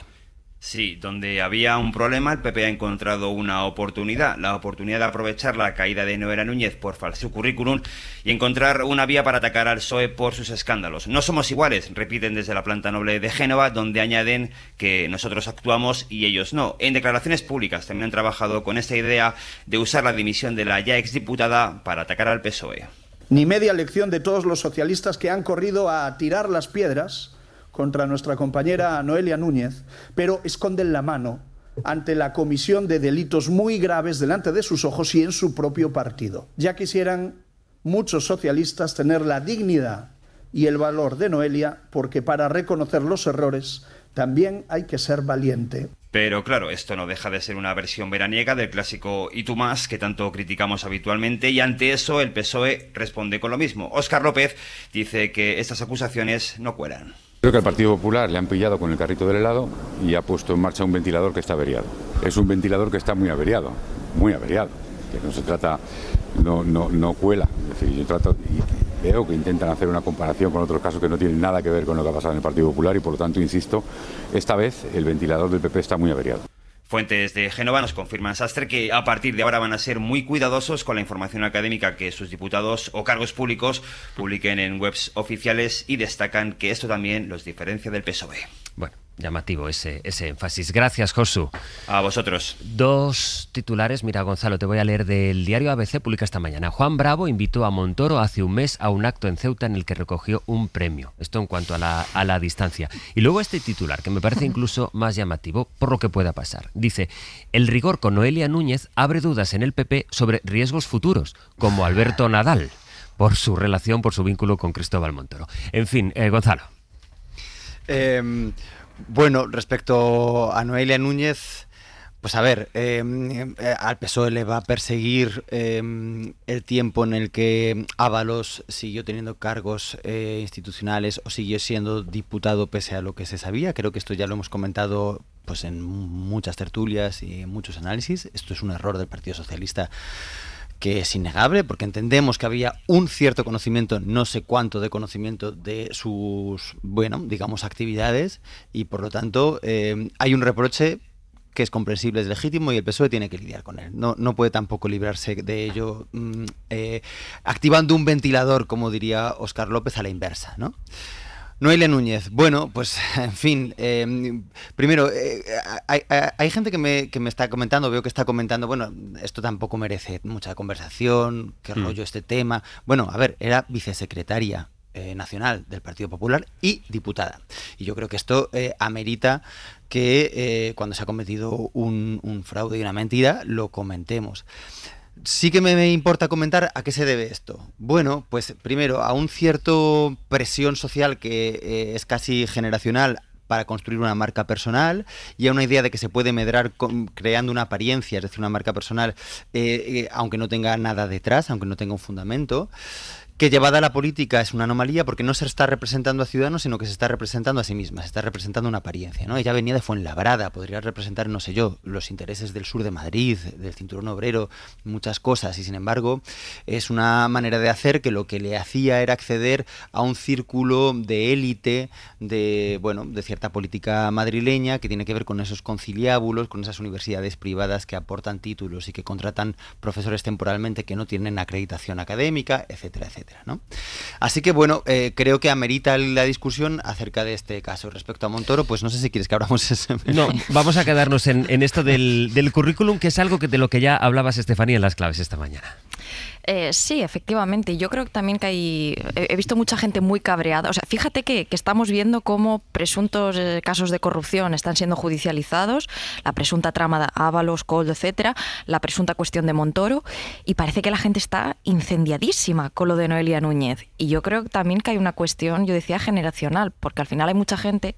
Sí, donde había un problema, el PP ha encontrado una oportunidad, la oportunidad de aprovechar la caída de Noelia Núñez por falso currículum y encontrar una vía para atacar al PSOE por sus escándalos. No somos iguales, repiten desde la planta noble de Génova, donde añaden que nosotros actuamos y ellos no. En declaraciones públicas también han trabajado con esta idea de usar la dimisión de la ya exdiputada para atacar al PSOE.
Ni media lección de todos los socialistas que han corrido a tirar las piedras contra nuestra compañera Noelia Núñez, pero esconden la mano ante la comisión de delitos muy graves delante de sus ojos y en su propio partido. Ya quisieran muchos socialistas tener la dignidad y el valor de Noelia, porque para reconocer los errores también hay que ser valiente.
Pero claro, esto no deja de ser una versión veraniega del clásico "y tú más" que tanto criticamos habitualmente, y ante eso el PSOE responde con lo mismo. Óscar López dice que estas acusaciones no cuelan.
Creo que al Partido Popular le han pillado con el carrito del helado y ha puesto en marcha un ventilador que está averiado. Es un ventilador que está muy averiado, que no se trata, no cuela. Es decir, yo trato y veo que intentan hacer una comparación con otros casos que no tienen nada que ver con lo que ha pasado en el Partido Popular y por lo tanto, insisto, esta vez el ventilador del PP está muy averiado.
Fuentes de Génova nos confirman, Sastre, que a partir de ahora van a ser muy cuidadosos con la información académica que sus diputados o cargos públicos publiquen en webs oficiales y destacan que esto también los diferencia del PSOE.
Bueno, llamativo ese énfasis. Gracias, Josu.
A vosotros.
Dos titulares. Mira, Gonzalo, te voy a leer del diario ABC, publica esta mañana. Juan Bravo invitó a Montoro hace un mes a un acto en Ceuta en el que recogió un premio. Esto en cuanto a la distancia. Y luego este titular, que me parece incluso más llamativo por lo que pueda pasar. Dice, el rigor con Noelia Núñez abre dudas en el PP sobre riesgos futuros, como Alberto Nadal, por su relación, por su vínculo con Cristóbal Montoro. En fin, Gonzalo.
Bueno, respecto a Noelia Núñez, pues a ver, al PSOE le va a perseguir el tiempo en el que Ábalos siguió teniendo cargos institucionales o siguió siendo diputado pese a lo que se sabía. Creo que esto ya lo hemos comentado pues en muchas tertulias y en muchos análisis. Esto es un error del Partido Socialista que es innegable, porque entendemos que había un cierto conocimiento, no sé cuánto de conocimiento de sus, digamos, actividades, y por lo tanto hay un reproche que es comprensible, es legítimo, y el PSOE tiene que lidiar con él. No puede tampoco librarse de ello activando un ventilador, como diría Óscar López, a la inversa, ¿no? Noelia Núñez, bueno, pues en fin, primero, hay gente que me está comentando, veo que está comentando, bueno, esto tampoco merece mucha conversación, qué rollo este tema. Bueno, a ver, era vicesecretaria nacional del Partido Popular y diputada. Y yo creo que esto amerita que cuando se ha cometido un fraude y una mentira, lo comentemos. Sí que me importa comentar a qué se debe esto. Bueno, pues primero a un cierto presión social que es casi generacional para construir una marca personal, y a una idea de que se puede medrar creando una apariencia, es decir, una marca personal, aunque no tenga nada detrás, aunque no tenga un fundamento, que llevada a la política es una anomalía porque no se está representando a Ciudadanos, sino que se está representando a sí misma, se está representando una apariencia, ¿no? Ella venía de Fuenlabrada, podría representar, no sé yo, los intereses del sur de Madrid, del cinturón obrero, muchas cosas, y sin embargo es una manera de hacer que lo que le hacía era acceder a un círculo de élite de cierta política madrileña que tiene que ver con esos conciliábulos, con esas universidades privadas que aportan títulos y que contratan profesores temporalmente que no tienen acreditación académica, etcétera, etcétera, ¿no? Así que creo que amerita la discusión acerca de este caso. Respecto a Montoro, pues no sé si quieres que abramos ese...
No, vamos a quedarnos en esto del currículum, que es algo de lo que ya hablabas, Estefanía, en las claves esta mañana.
Sí, efectivamente. Yo creo que también que he visto mucha gente muy cabreada. O sea, fíjate que estamos viendo cómo presuntos casos de corrupción están siendo judicializados, la presunta trama de Ábalos, Koldo, etcétera, la presunta cuestión de Montoro, y parece que la gente está incendiadísima con lo de Noelia Núñez. Y yo creo también que hay una cuestión, yo decía, generacional, porque al final hay mucha gente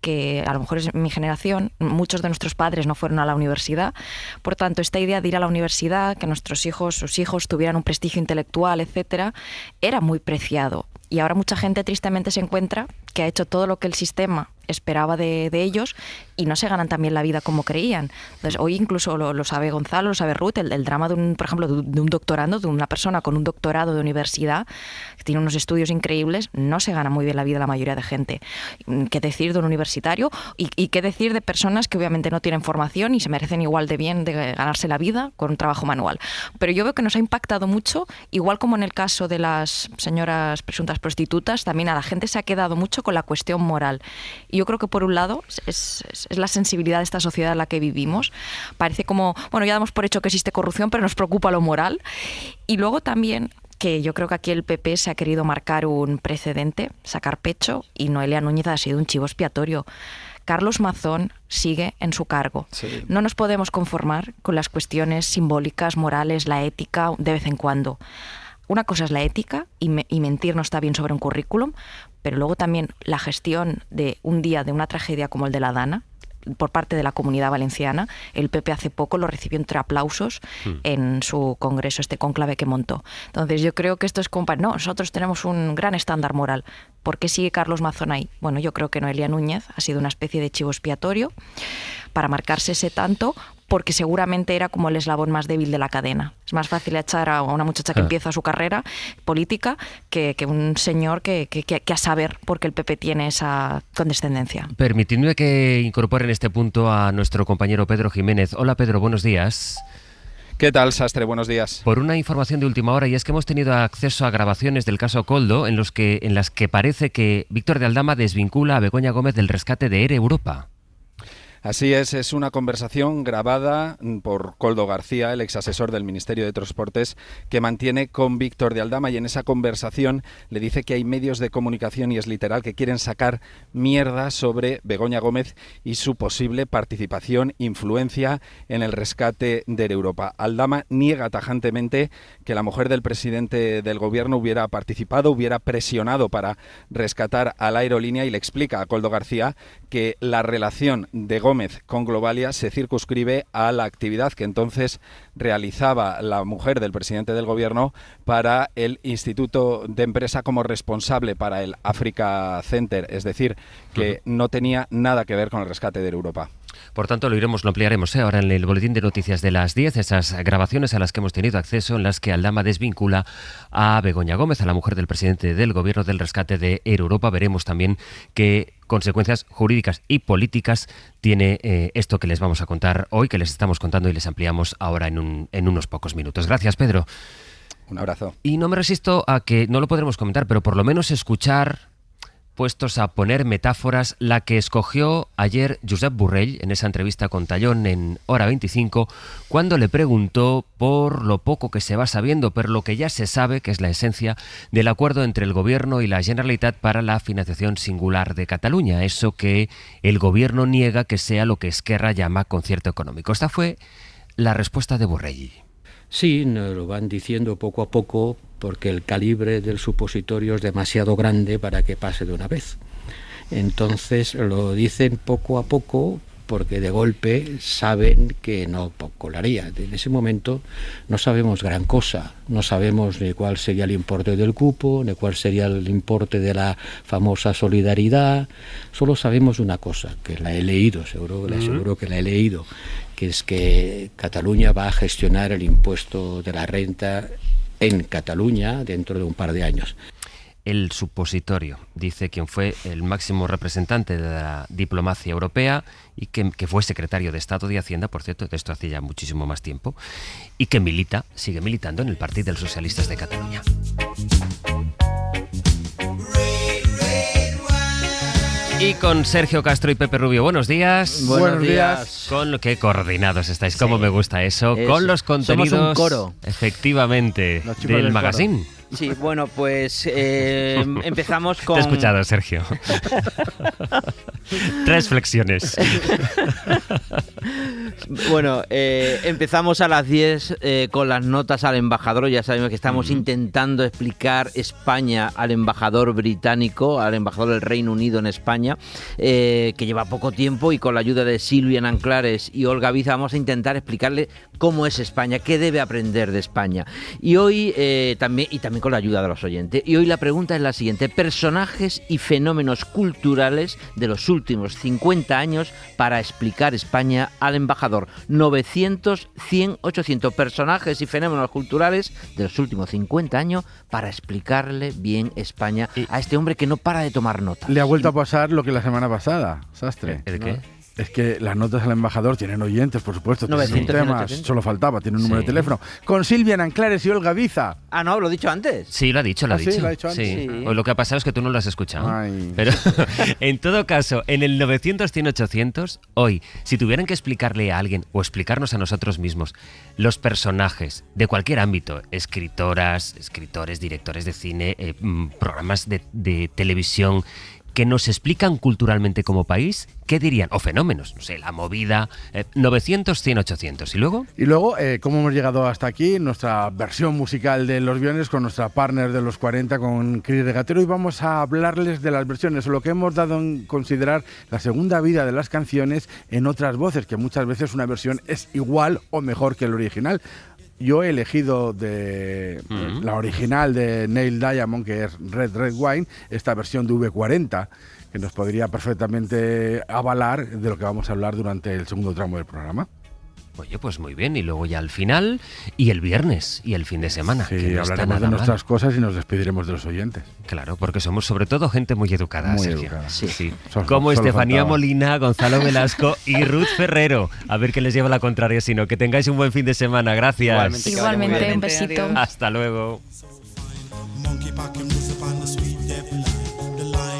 que a lo mejor es mi generación, muchos de nuestros padres no fueron a la universidad, por tanto esta idea de ir a la universidad, que nuestros hijos, sus hijos tuvieran un prestigio intelectual, etcétera, era muy preciado. Y ahora mucha gente tristemente se encuentra que ha hecho todo lo que el sistema esperaba de ellos y no se ganan también la vida como creían. Entonces, hoy incluso lo sabe Gonzalo, lo sabe Ruth, el drama por ejemplo, de un doctorando, de una persona con un doctorado de universidad, que tiene unos estudios increíbles, no se gana muy bien la vida la mayoría de gente. ¿Qué decir de un universitario? Y qué decir de personas que obviamente no tienen formación y se merecen igual de bien de ganarse la vida con un trabajo manual? Pero yo veo que nos ha impactado mucho, igual como en el caso de las señoras presuntas prostitutas, también a la gente se ha quedado mucho con la cuestión moral. Y yo creo que por un lado es la sensibilidad de esta sociedad en la que vivimos. Parece como, ya damos por hecho que existe corrupción, pero nos preocupa lo moral. Y luego también que yo creo que aquí el PP se ha querido marcar un precedente, sacar pecho, y Noelia Núñez ha sido un chivo expiatorio. Carlos Mazón sigue en su cargo. Sí. No nos podemos conformar con las cuestiones simbólicas, morales, la ética de vez en cuando. Una cosa es la ética y mentir no está bien sobre un currículum, pero luego también la gestión de un día de una tragedia como el de la Dana por parte de la Comunidad Valenciana. El PP hace poco lo recibió entre aplausos en su congreso, este cónclave que montó. Entonces yo creo que esto es como, no, nosotros tenemos un gran estándar moral. ¿Por qué sigue Carlos Mazón ahí? Bueno, yo creo que Noelia Núñez ha sido una especie de chivo expiatorio para marcarse ese tanto, porque seguramente era como el eslabón más débil de la cadena. Es más fácil echar a una muchacha que empieza su carrera política que un señor que a saber por qué el PP tiene esa condescendencia.
Permitidme que incorpore en este punto a nuestro compañero Pedro Jiménez. Hola Pedro, buenos días.
¿Qué tal, Sastre? Buenos días.
Por una información de última hora, y es que hemos tenido acceso a grabaciones del caso Koldo en las que parece que Víctor de Aldama desvincula a Begoña Gómez del rescate de Air Europa.
Así es una conversación grabada por Koldo García, el exasesor del Ministerio de Transportes, que mantiene con Víctor de Aldama, y en esa conversación le dice que hay medios de comunicación, y es literal, que quieren sacar mierda sobre Begoña Gómez y su posible participación, influencia en el rescate de Air Europa. Aldama niega tajantemente que la mujer del presidente del gobierno hubiera participado, hubiera presionado para rescatar a la aerolínea, y le explica a Koldo García que la relación de Gómez con Globalia se circunscribe a la actividad que entonces realizaba la mujer del presidente del gobierno para el Instituto de Empresa como responsable para el Africa Center, es decir, que no tenía nada que ver con el rescate de Europa.
Por tanto, lo ampliaremos ahora en el boletín de noticias de las 10, esas grabaciones a las que hemos tenido acceso, en las que Aldama desvincula a Begoña Gómez, a la mujer del presidente del gobierno, del rescate de Air Europa. Veremos también qué consecuencias jurídicas y políticas tiene esto que les vamos a contar hoy, que les estamos contando y les ampliamos ahora en unos pocos minutos. Gracias, Pedro.
Un abrazo.
Y no me resisto a que, no lo podremos comentar, pero por lo menos escuchar, puestos a poner metáforas, la que escogió ayer Josep Borrell en esa entrevista con Tallón en Hora 25, cuando le preguntó por lo poco que se va sabiendo, pero lo que ya se sabe, que es la esencia del acuerdo entre el Gobierno y la Generalitat para la financiación singular de Cataluña, eso que el Gobierno niega que sea lo que Esquerra llama concierto económico. Esta fue la respuesta de Borrell.
Sí, nos lo van diciendo poco a poco, porque el calibre del supositorio es demasiado grande para que pase de una vez. Entonces lo dicen poco a poco porque de golpe saben que no colaría. En ese momento no sabemos gran cosa, no sabemos ni cuál sería el importe del cupo, ni cuál sería el importe de la famosa solidaridad, solo sabemos una cosa, que la he leído, le aseguro que la he leído, que es que Cataluña va a gestionar el impuesto de la renta en Cataluña dentro de un par de años.
El supositorio, dice quien fue el máximo representante de la diplomacia europea y que fue secretario de Estado de Hacienda, por cierto, de esto hace ya muchísimo más tiempo, y que sigue militando en el Partido de los Socialistas de Cataluña. Y con Sergio Castro y Pepe Rubio, buenos días.
Buenos días.
Con lo que coordinados estáis, cómo me gusta eso. Con los contenidos,
somos un coro.
Efectivamente, del magazine.
Sí, bueno, pues empezamos con...
Te he escuchado, Sergio. 3 flexiones.
Bueno, empezamos a las 10 con las notas al embajador. Ya sabemos que estamos intentando explicar España al embajador británico, al embajador del Reino Unido en España, que lleva poco tiempo, y con la ayuda de Silvia Nanclares y Olga Viza vamos a intentar explicarle cómo es España, qué debe aprender de España. Y hoy también con la ayuda de los oyentes. Y hoy la pregunta es la siguiente: personajes y fenómenos culturales de los últimos 50 años para explicar España al embajador. 900, 100, 800 personajes y fenómenos culturales de los últimos 50 años para explicarle bien España a este hombre que no para de tomar nota.
Le ha vuelto a pasar lo que la semana pasada, Sastre.
¿El qué?
Es que las notas al embajador tienen oyentes, por supuesto, tienen temas, solo faltaba, tiene un número de teléfono. Con Silvia Nanclares y Olga Viza.
Ah, no, lo he dicho antes.
Sí, lo ha dicho, lo ha dicho.
Sí, lo ha dicho antes.
Sí. O lo que ha pasado es que tú no lo has escuchado. Ay. Pero en todo caso, en el 900, 100, 800, hoy, si tuvieran que explicarle a alguien o explicarnos a nosotros mismos los personajes de cualquier ámbito, escritoras, escritores, directores de cine, programas de televisión, que nos explican culturalmente como país, ¿qué dirían? O fenómenos, no sé, la movida, 900, 100, 800. ¿Y luego?
Y luego, ¿cómo hemos llegado hasta aquí? Nuestra versión musical de Los Viernes con nuestra partner de los 40, con Cris Regatero, y vamos a hablarles de las versiones, o lo que hemos dado en considerar la segunda vida de las canciones en otras voces, que muchas veces una versión es igual o mejor que el original. Yo he elegido la original de Neil Diamond, que es Red Red Wine, esta versión de V40, que nos podría perfectamente avalar de lo que vamos a hablar durante el segundo tramo del programa.
Oye, pues muy bien, y luego ya al final, y el viernes, y el fin de semana.
Sí,
que no
hablaremos de nuestras cosas y nos despediremos de los oyentes.
Claro, porque somos sobre todo gente muy educada,
muy
Sergio.
Educada.
Sí. Como Estefanía Molina, Gonzalo Velasco y Ruth Ferrero. A ver qué les lleva la contraria, sino que tengáis un buen fin de semana. Gracias.
Igualmente, un besito.
Hasta luego.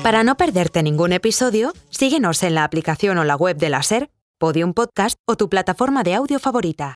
Para no perderte ningún episodio, síguenos en la aplicación o la web de la SER, Podium Podcast o tu plataforma de audio favorita.